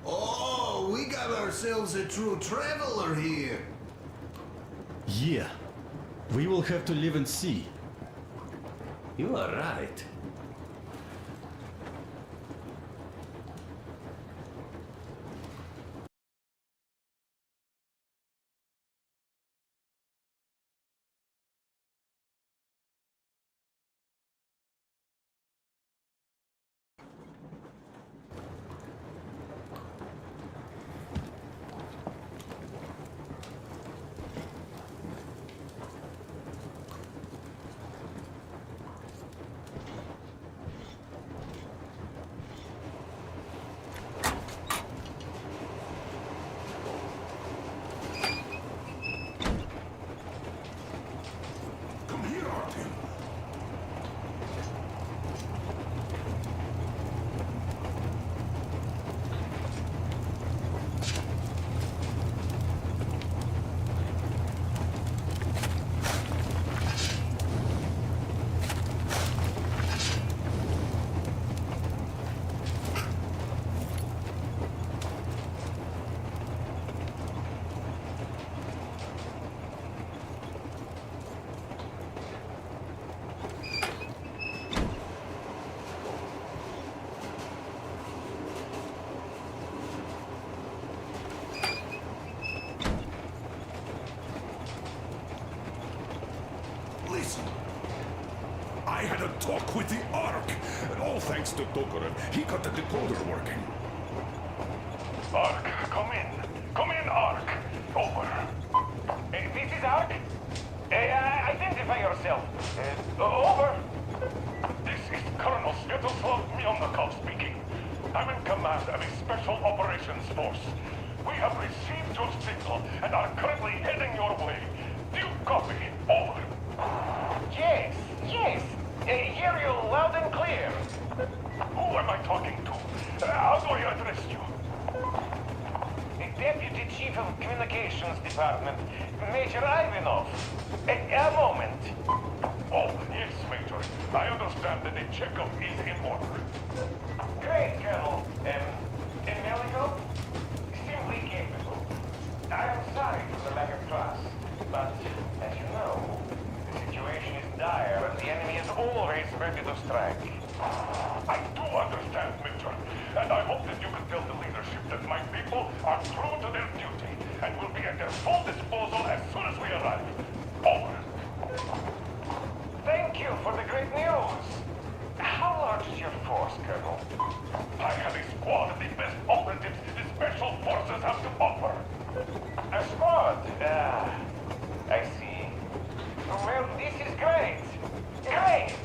Oh, we got ourselves a true traveler here. Yeah. We will have to live and see. You are right. Come here, Artyom. Listen. I had a talk with the Ark, and all thanks to Tokarev, he got the decoder working. Ark, come in. Come in, Ark. Over. This is Ark. Identify yourself. Over. This is Colonel Svetoslav Myonnikov speaking. I'm in command of a special operations force. We have received your signal and are currently heading your way. Do you copy? Over. Yes, yes. Hear you loud and clear. Who am I talking to? How do I address you? Deputy Chief of Communications Department, Major Ivanov. A moment. Oh, yes, Major. I understand that the checkup is in order. Great, Colonel. Meliko? Simply capable. I am sorry for the lack of trust, but as you know, the situation is dire and the enemy is always ready to strike. I do understand, Major, and I hope that you can tell the leadership that my people are true to their duty and will be at their full disposal as soon as we arrive. Over. Thank you for the great news. How large is your force, Colonel? I have a squad of the best operatives the special forces have to offer. A squad? I see. Well, this is great. Great!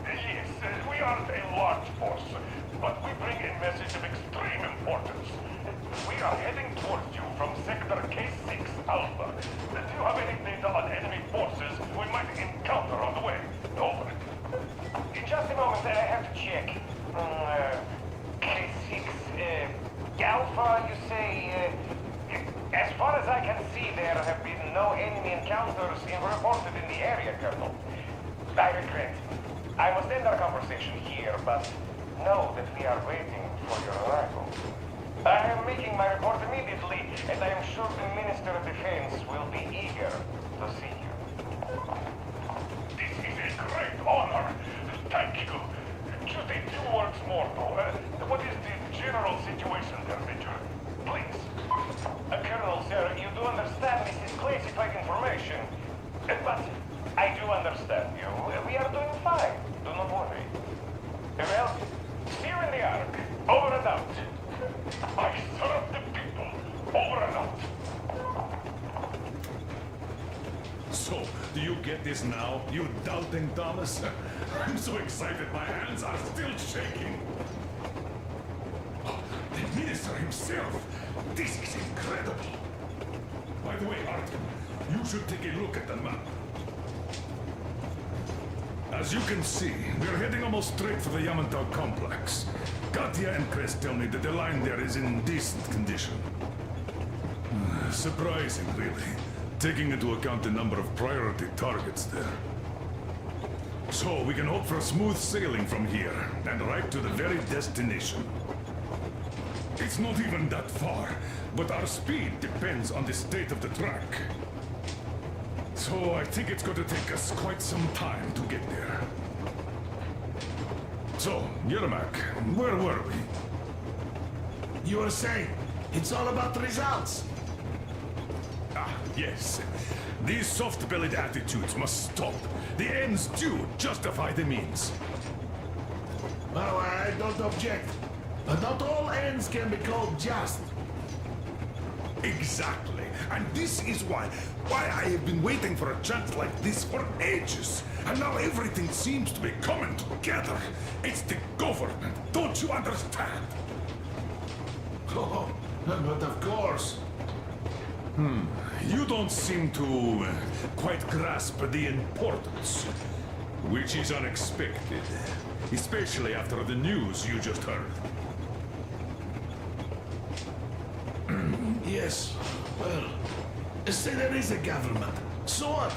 Yes, we aren't a large force, but we bring a message of extreme importance. We are heading towards you from Sector K6 Alpha. Do you have any data on enemy forces we might encounter on the way? Over. In just a moment, I have to check. K6, Alpha, you say? As far as I can see, there have been no enemy encounters reported in the area, Colonel. I regret. I must end our conversation here, but know that we are waiting for your arrival. I am making my report immediately, and I am sure the Minister of Defense will be eager to see you. This is a great honor. Thank you. Just a few words more, though. What is the general situation there, Major? Please. Colonel, sir, you do understand this is classified information. But I do understand you. We are doing fine. Do not worry. Well, see you in the Ark. Over and out. I serve the people. Over and out. So, do you get this now, you doubting Thomas? I'm so excited my hands are still shaking. Oh, the minister himself. This is incredible. By the way, Artyom, you should take a look at the map. As you can see, we're heading almost straight for the Yamantau complex. Katya and Chris tell me that the line there is in decent condition. Surprising, really, taking into account the number of priority targets there. So we can hope for smooth sailing from here, and right to the very destination. It's not even that far, but our speed depends on the state of the track. So I think it's going to take us quite some time to get there. So, Yermak, where were we? You were saying, it's all about the results. Ah, yes. These soft-bellied attitudes must stop. The ends do justify the means. Well, I don't object. But not all ends can be called just. Exactly. And this is why I have been waiting for a chance like this for ages. And now everything seems to be coming together. It's the government. Don't you understand? Oh, but of course. You don't seem to quite grasp the importance, which is unexpected, especially after the news you just heard. Yes. Well, say there is a government. So what?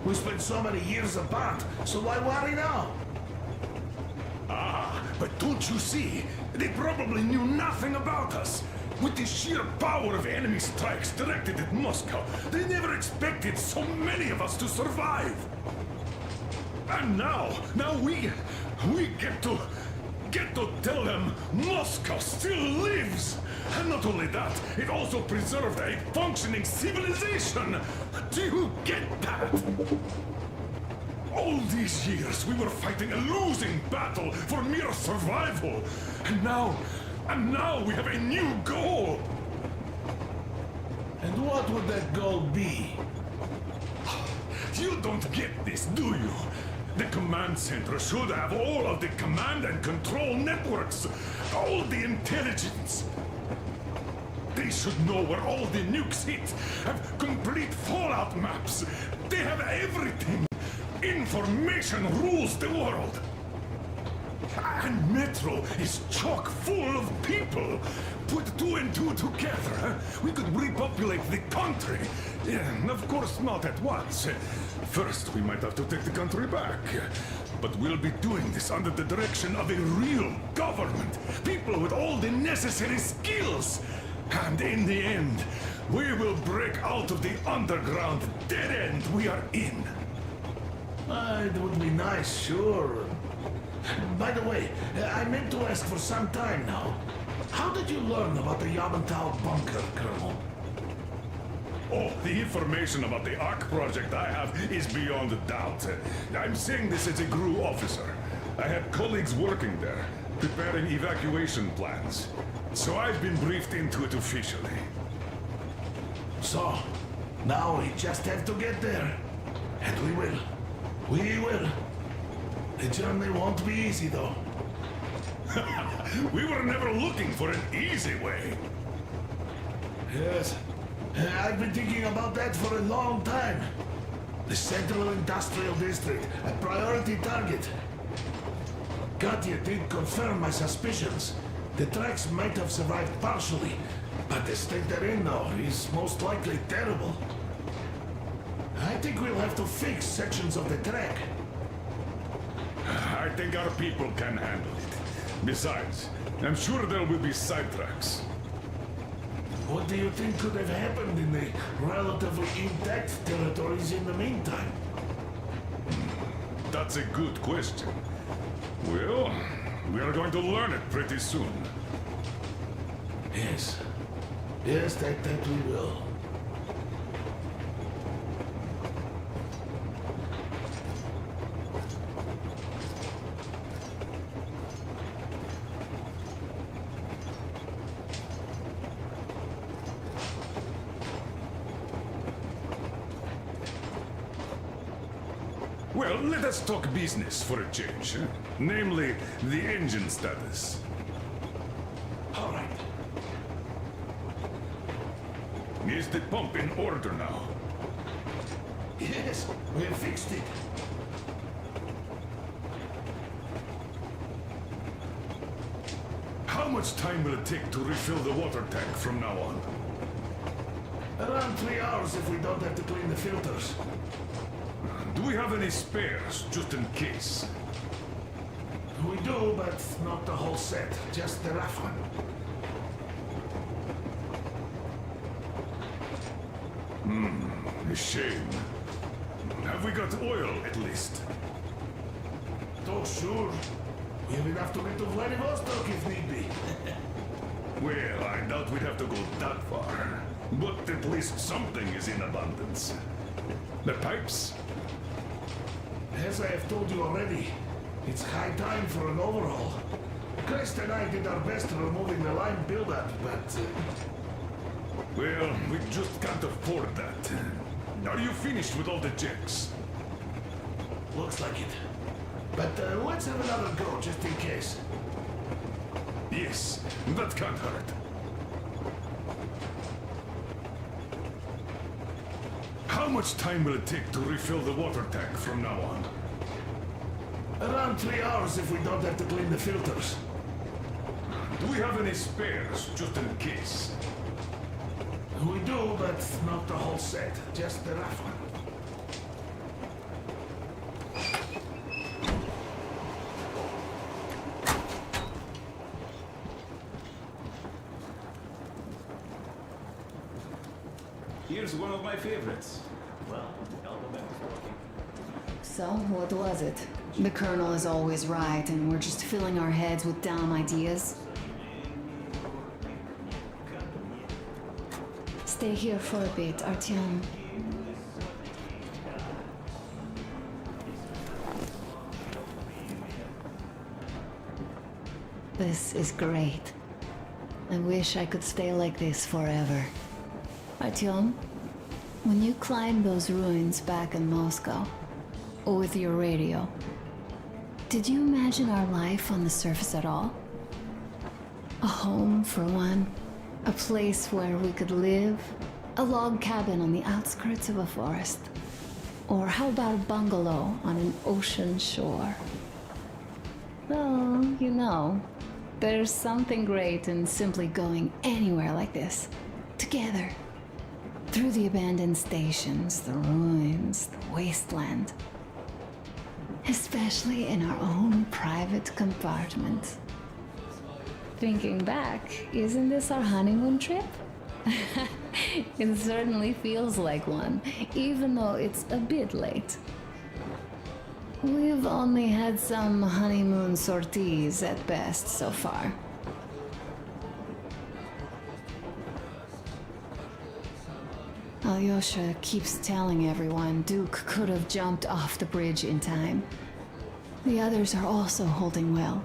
We spent so many years apart, so why worry now? Ah, but don't you see? They probably knew nothing about us. With the sheer power of enemy strikes directed at Moscow, they never expected so many of us to survive. And now we get to tell them Moscow still lives. And not only that, it also preserved a functioning civilization. Do you get that? All these years we were fighting a losing battle for mere survival. And now we have a new goal. And what would that goal be? You don't get this, do you? The command center should have all of the command and control networks, all the intelligence. They should know where all the nukes hit, have complete fallout maps. They have everything. Information rules the world. And Metro is chock full of people. Put 2 and 2 together, we could repopulate the country. Of course, not at once. First, we might have to take the country back. But we'll be doing this under the direction of a real government. People with all the necessary skills. And in the end, we will break out of the underground dead end we are in. It would be nice, sure. By the way, I meant to ask for some time now. How did you learn about the Yamantau bunker, Colonel? Oh, the information about the ARC project I have is beyond doubt. I'm saying this as a GRU officer. I have colleagues working there, preparing evacuation plans. So I've been briefed into it officially. So, now we just have to get there. And we will. We will. The journey won't be easy, though. We were never looking for an easy way. Yes. I've been thinking about that for a long time. The Central Industrial District, a priority target. Katya did confirm my suspicions. The tracks might have survived partially, but the state they're in now is most likely terrible. I think we'll have to fix sections of the track. I think our people can handle it. Besides, I'm sure there will be sidetracks. What do you think could have happened in the relatively intact territories in the meantime? That's a good question. Well, we are going to learn it pretty soon. Yes. Yes, that we will. Well, let us talk business for a change. Namely, the engine status. All right. Is the pump in order now? Yes, we have fixed it. How much time will it take to refill the water tank from now on? Around 3 hours if we don't have to clean the filters. Do we have any spares, just in case? We do, but not the whole set. Just the rough one. A shame. Have we got oil, at least? Oh, sure. We have enough to get to Vladivostok if need be. Well, I doubt we'd have to go that far. But at least something is in abundance. The pipes? As I have told you already, it's high time for an overhaul. Crest and I did our best removing the line buildup, but... Well, we just can't afford that. Are you finished with all the checks? Looks like it. But let's have another go, just in case. Yes, that can't hurt. How much time will it take to refill the water tank from now on? Around 3 hours if we don't have to clean the filters. Do we have any spares, just in case? We do, but not the whole set. Just the rough one. Here's one of my favorites. Well, Alphabet is working. So, what was it? The Colonel is always right, and we're just filling our heads with dumb ideas. Stay here for a bit, Artyom. This is great. I wish I could stay like this forever. Artyom, when you climbed those ruins back in Moscow, with your radio, did you imagine our life on the surface at all? A home, for one. A place where we could live. A log cabin on the outskirts of a forest. Or how about a bungalow on an ocean shore? Well, you know, there's something great in simply going anywhere like this. Together. Through the abandoned stations, the ruins, the wasteland. Especially in our own private compartment. Thinking back, isn't this our honeymoon trip? It certainly feels like one, even though it's a bit late. We've only had some honeymoon sorties at best so far. Alyosha keeps telling everyone Duke could have jumped off the bridge in time. The others are also holding well,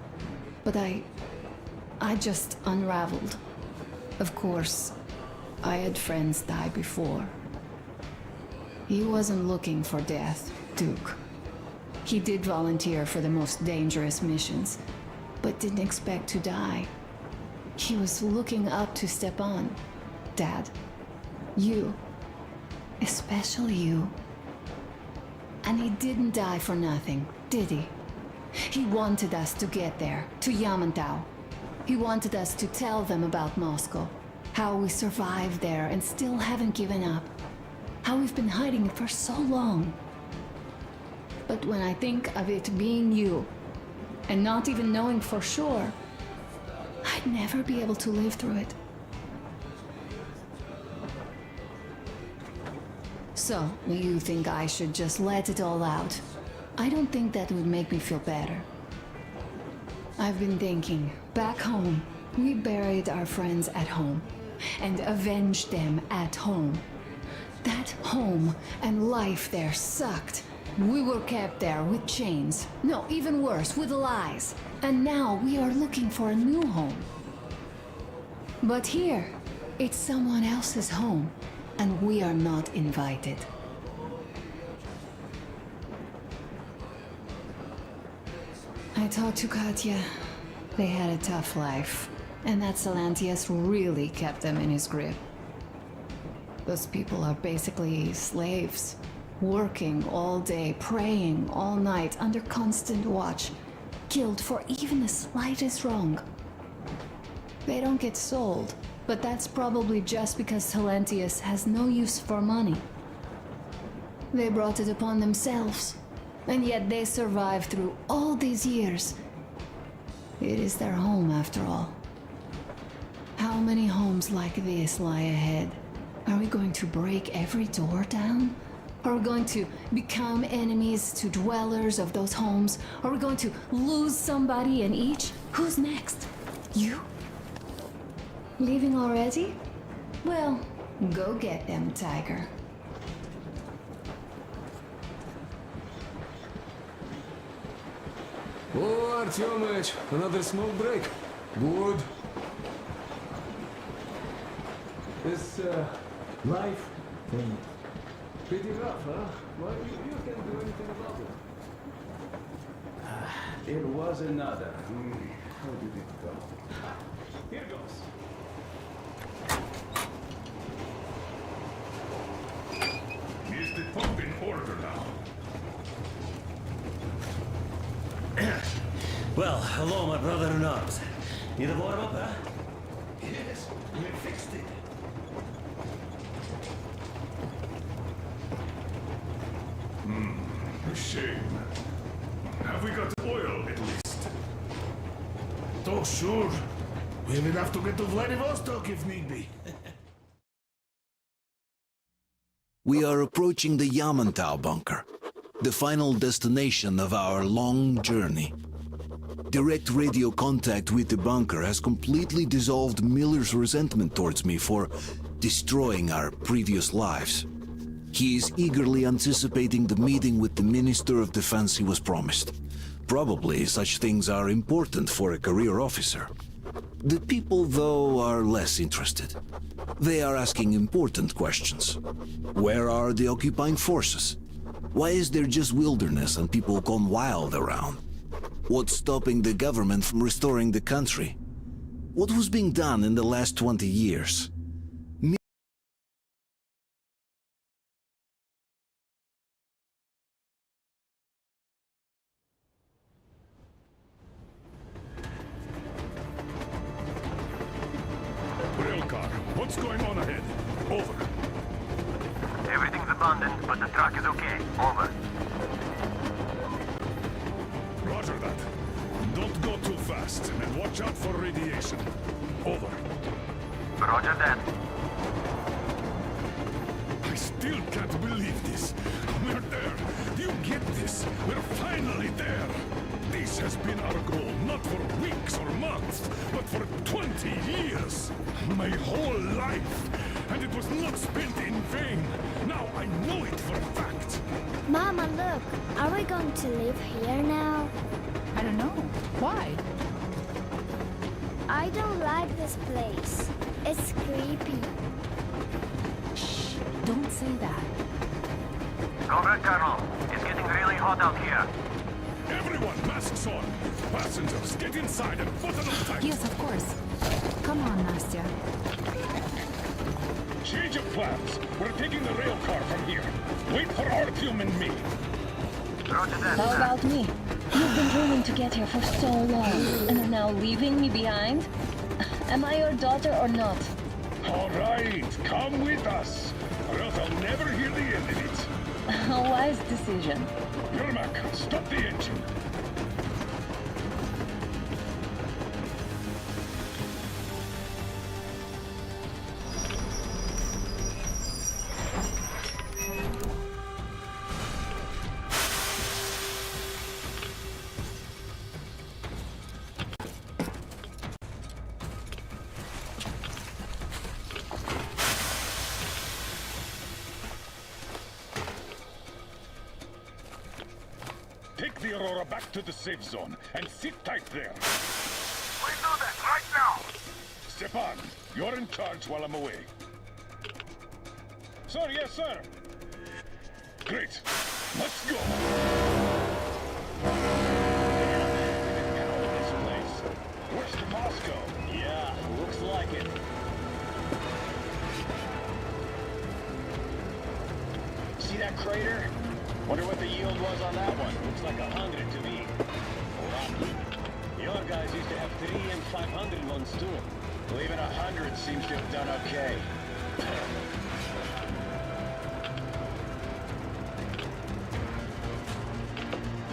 but I just unraveled. Of course, I had friends die before. He wasn't looking for death, Duke. He did volunteer for the most dangerous missions, but didn't expect to die. He was looking up to Stepan, Dad. You. Especially you. And he didn't die for nothing, did he? He wanted us to get there, to Yamantau. He wanted us to tell them about Moscow, how we survived there and still haven't given up, how we've been hiding it for so long. But when I think of it being you, and not even knowing for sure, I'd never be able to live through it. So, you think I should just let it all out? I don't think that would make me feel better. I've been thinking, back home, we buried our friends at home, and avenged them at home. That home and life there sucked. We were kept there with chains. No, even worse, with lies. And now we are looking for a new home. But here, it's someone else's home, and we are not invited. I talked to Katya. They had a tough life, and that Salantius really kept them in his grip. Those people are basically slaves, working all day, praying all night, under constant watch, killed for even the slightest wrong. They don't get sold, But that's probably just because Silentius has no use for money. They brought it upon themselves, and yet they survived through all these years. It is their home, after all. How many homes like this lie ahead? Are we going to break every door down? Are we going to become enemies to dwellers of those homes? Are we going to lose somebody in each? Who's next? You? Leaving already? Well, go get them, Tiger. Oh, Artyomich, another smoke break. Good. This, life thing. Pretty rough, huh? Well, you can't do anything about it. It was another. How did it go? Here goes. Is the pump in order now? Well, hello, my brother in arms. Need a warm up, huh? Yes, we fixed it. A shame. Have we got oil at least? Oh, sure. We will have to get to Vladivostok if need be. We are approaching the Yamantau bunker, the final destination of our long journey. Direct radio contact with the bunker has completely dissolved Miller's resentment towards me for destroying our previous lives. He is eagerly anticipating the meeting with the Minister of Defense he was promised. Probably such things are important for a career officer. The people, though, are less interested. They are asking important questions. Where are the occupying forces? Why is there just wilderness and people gone wild around? What's stopping the government from restoring the country? What was being done in the last 20 years? Railcar, what's going on ahead? Over. Everything's abandoned, but the truck is okay. Over. Roger that. Don't go too fast, and watch out for radiation. Over. Roger that. I still can't believe this. We're there. Do you get this? We're finally there. This has been our goal, not for weeks or months, but for 20 years. My whole life. And it was not spent in vain. Now I know it for a fact. Mama, look. Are we going to live here now? I don't know. Why? I don't like this place. It's creepy. Shh, don't say that. Comrade Colonel, it's getting really hot out here. Everyone, masks on. Passengers, get inside and button up tight. Yes, of course. Come on, Nastya. Change of plans. We're taking the rail car from here. Wait for Artyom and me. Roger that. How about me? You've been dreaming to get here for so long, and are now leaving me behind? Am I your daughter or not? All right, come with us, or else I'll never hear the end of it. A wise decision. Yermak, stop the engine. Take the Aurora back to the safe zone and sit tight there. We do that right now. Stepan, you're in charge while I'm away. Sir, yes, sir. Great. Let's go. This place. Where's the Moscow? Yeah, looks like it. See that crater? Wonder what the yield was on that one. Looks like 100 to me. Your guys used to have 3 and 500 ones too. Leaving 100 seems to have done okay.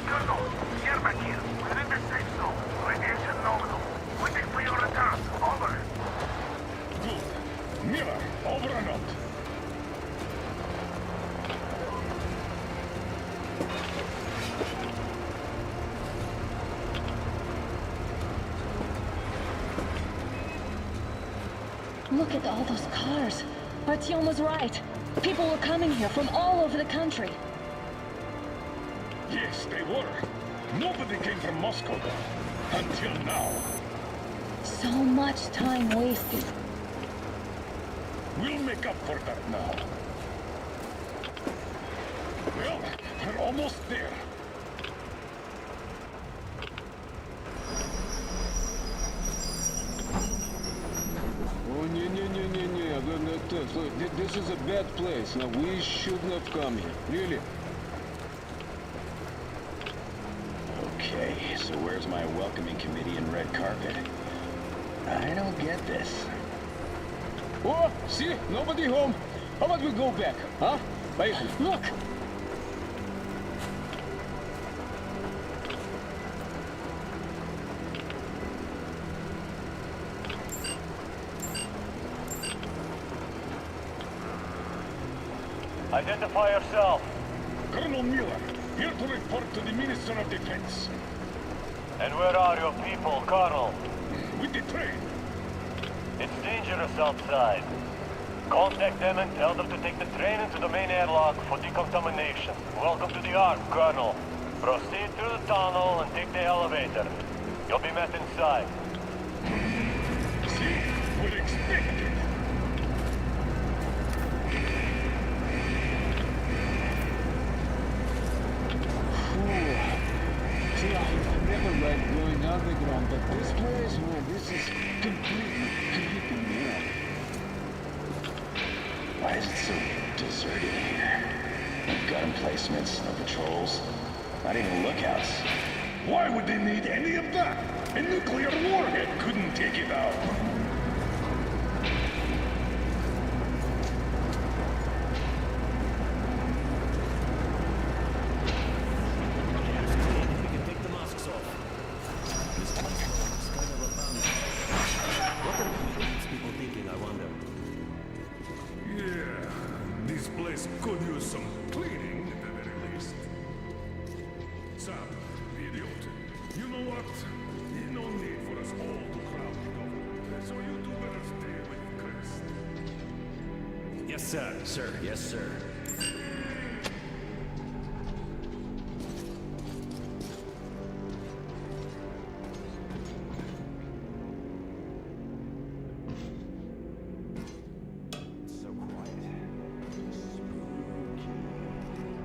Colonel, gierka here. We're in the safe zone. Radiation nominal. Waiting for your return. Over. Good. Miller, over or not? Look at all those cars. Artyom was right. People were coming here from all over the country. Yes, they were. Nobody came from Moscow, though. Until now. So much time wasted. We'll make up for that now. Well, we're almost there. Oh, look, this is a bad place. Now, we shouldn't have come here. Really. Okay, so where's my welcoming committee and red carpet? I don't get this. Oh, see? Nobody home. How about we go back, huh? Hey, look! Identify yourself. Colonel Miller, here to report to the Minister of Defense. And where are your people, Colonel? With the train. It's dangerous outside. Contact them and tell them to take the train into the main airlock for decontamination. Welcome to the Ark, Colonel. Proceed through the tunnel and take the elevator. You'll be met inside. See? We're expected. See, I've never liked going underground, but this place, man, this is completely creeping me out. Why is it so deserted here? No gun placements, no patrols, not even lookouts. Why would they need any of that? A nuclear warhead couldn't take it out. Place could use some cleaning at the very least. Sam, the idiot. You know what? There's no need for us all to crowd the government. So you two better stay with Chris. Yes, sir. Sir, yes, sir.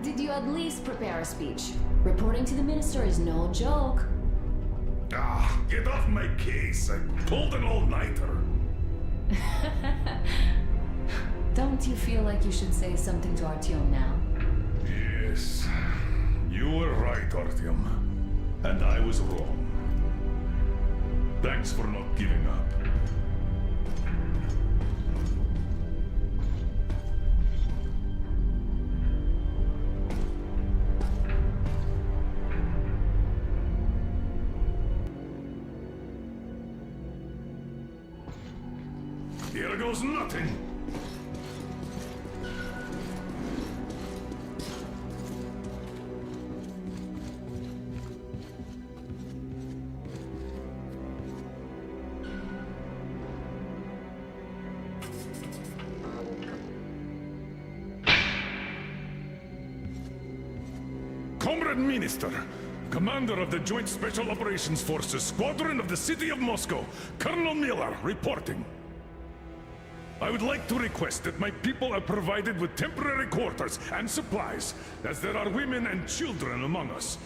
Did you at least prepare a speech? Reporting to the minister is no joke. Ah, get off my case. I pulled an all-nighter. Don't you feel like you should say something to Artyom now? Yes. You were right, Artyom. And I was wrong. Thanks for not giving up. Here goes nothing! Comrade Minister, Commander of the Joint Special Operations Forces, Squadron of the City of Moscow, Colonel Miller, reporting. I would like to request that my people are provided with temporary quarters and supplies, as there are women and children among us.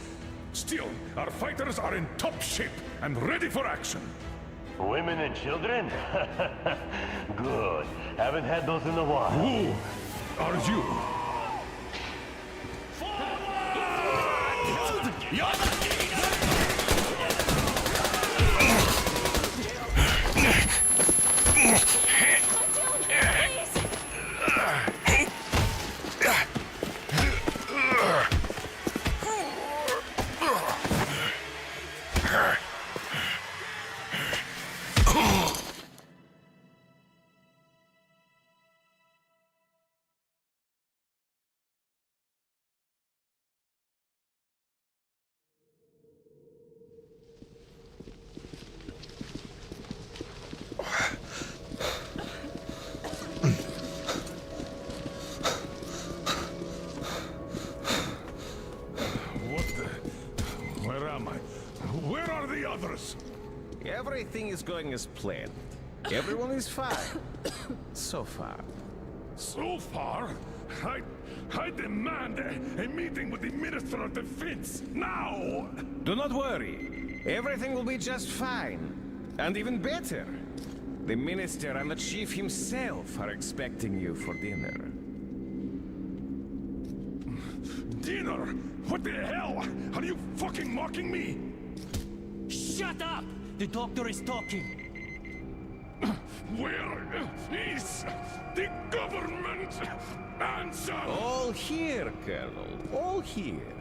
Still, our fighters are in top shape and ready for action. Women and children? Good. Haven't had those in a while. Who are you? Everything is going as planned. Everyone is fine. So far. So far? I demand a meeting with the Minister of Defense, now! Do not worry. Everything will be just fine. And even better. The Minister and the Chief himself are expecting you for dinner. Dinner? What the hell? Are you fucking mocking me? Shut up! The doctor is talking. Where is the government? Answer! All here, Colonel. All here.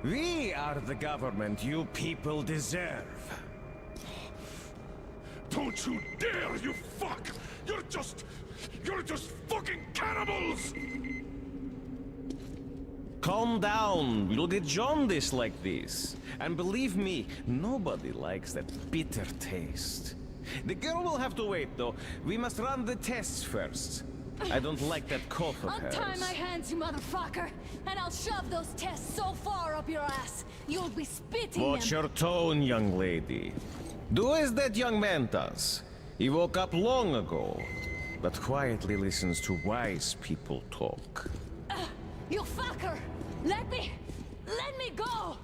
We are the government you people deserve. Don't you dare, you fuck! You're just fucking cannibals! Calm down. You'll get jaundice like this. And believe me, nobody likes that bitter taste. The girl will have to wait, though. We must run the tests first. I don't like that cough of hers. Untie my hands, you motherfucker, and I'll shove those tests so far up your ass, you'll be spitting Watch them. your tone, young lady. Do as that young man does. He woke up long ago, but quietly listens to wise people talk. You fucker! Let me go!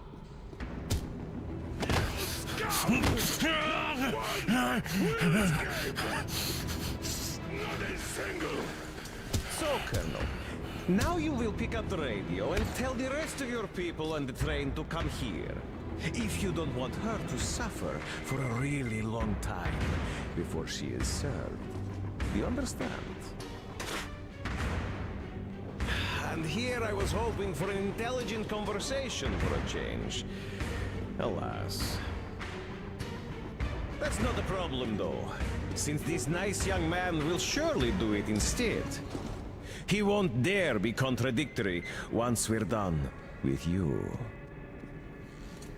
So, Colonel, now you will pick up the radio and tell the rest of your people on the train to come here. If you don't want her to suffer for a really long time before she is served. Do you understand? And here I was hoping for an intelligent conversation for a change. Alas. That's not a problem, though, since this nice young man will surely do it instead. He won't dare be contradictory once we're done with you.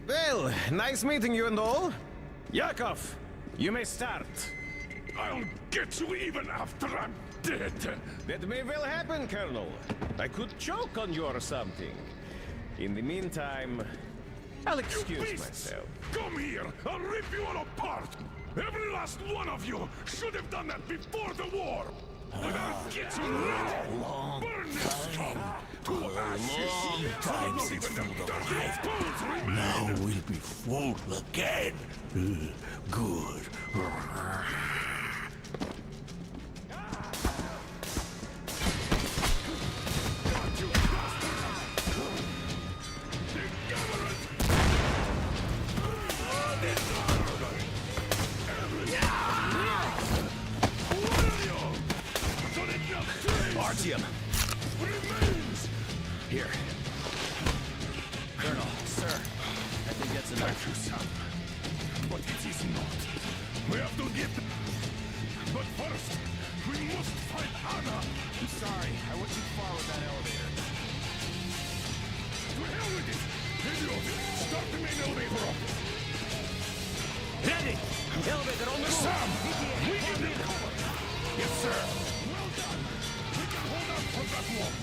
Well, nice meeting you and all. Yakov, you may start. I'll get you even after I'm dead. That may well happen, Colonel. I could choke on you or something. In the meantime, I'll excuse myself. Come here! I'll rip you all apart! Every last one of you should have done that before the war! But I'll get you now! Burn this scum to ashes! Time Not since even food the dirty alive. bones remain! Now we'll be full again. Good. Artyom! Here. Colonel, sir. I think that's enough. Thank you, son. But it is not. We have to get... But first, we must find Anna. I'm sorry. I went too far with that elevator. To hell with it! Idiot! Start the main elevator up! Ready! Elevator on the move! Sam! We need it! Yes, sir! Well done! We can hold out for that wall!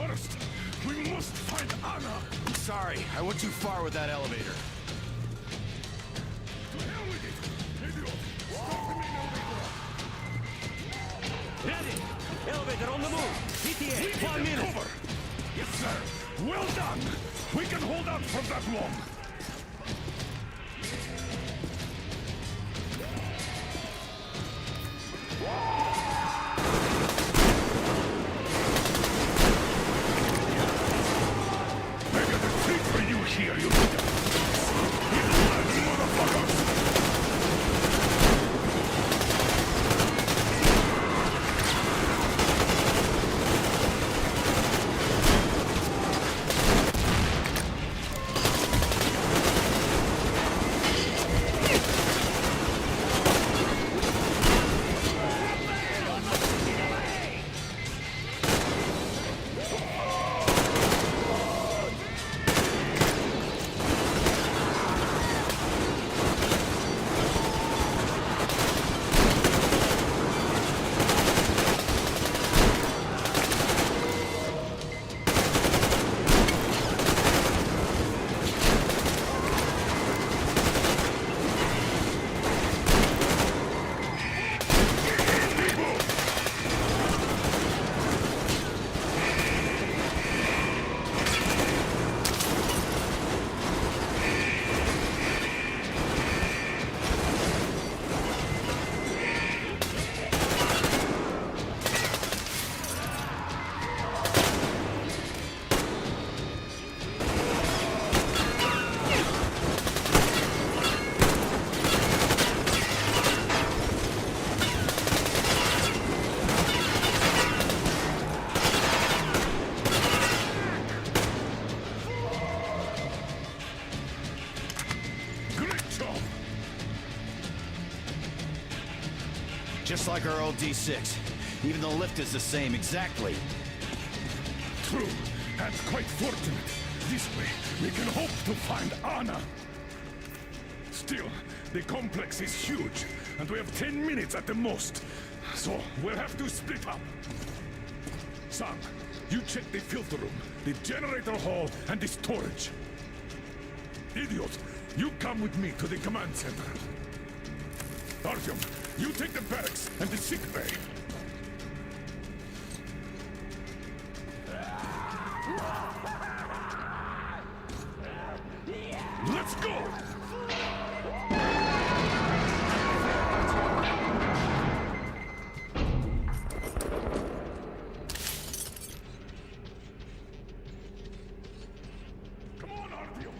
First, we must find Anna. I'm sorry, I went too far with that elevator. To hell with it! Idiot! Stop the main elevator! Ready! Elevator on the move! ETA, We need 1 minute! cover! Yes, sir! Well done! We can hold out for that long! I got a treat for you here, you nigga! Relax, motherfuckers! Great job! Just like our old D6. Even the lift is the same, exactly. True. That's quite fortunate. This way, we can hope to find Anna. Still, the complex is huge, and we have 10 minutes at the most. So, we'll have to split up. Sam, you check the filter room, the generator hall, and the storage. Idiot, you come with me to the command center. Artyom, you take the barracks and the sick bay. Let's go! Come on, Artyom!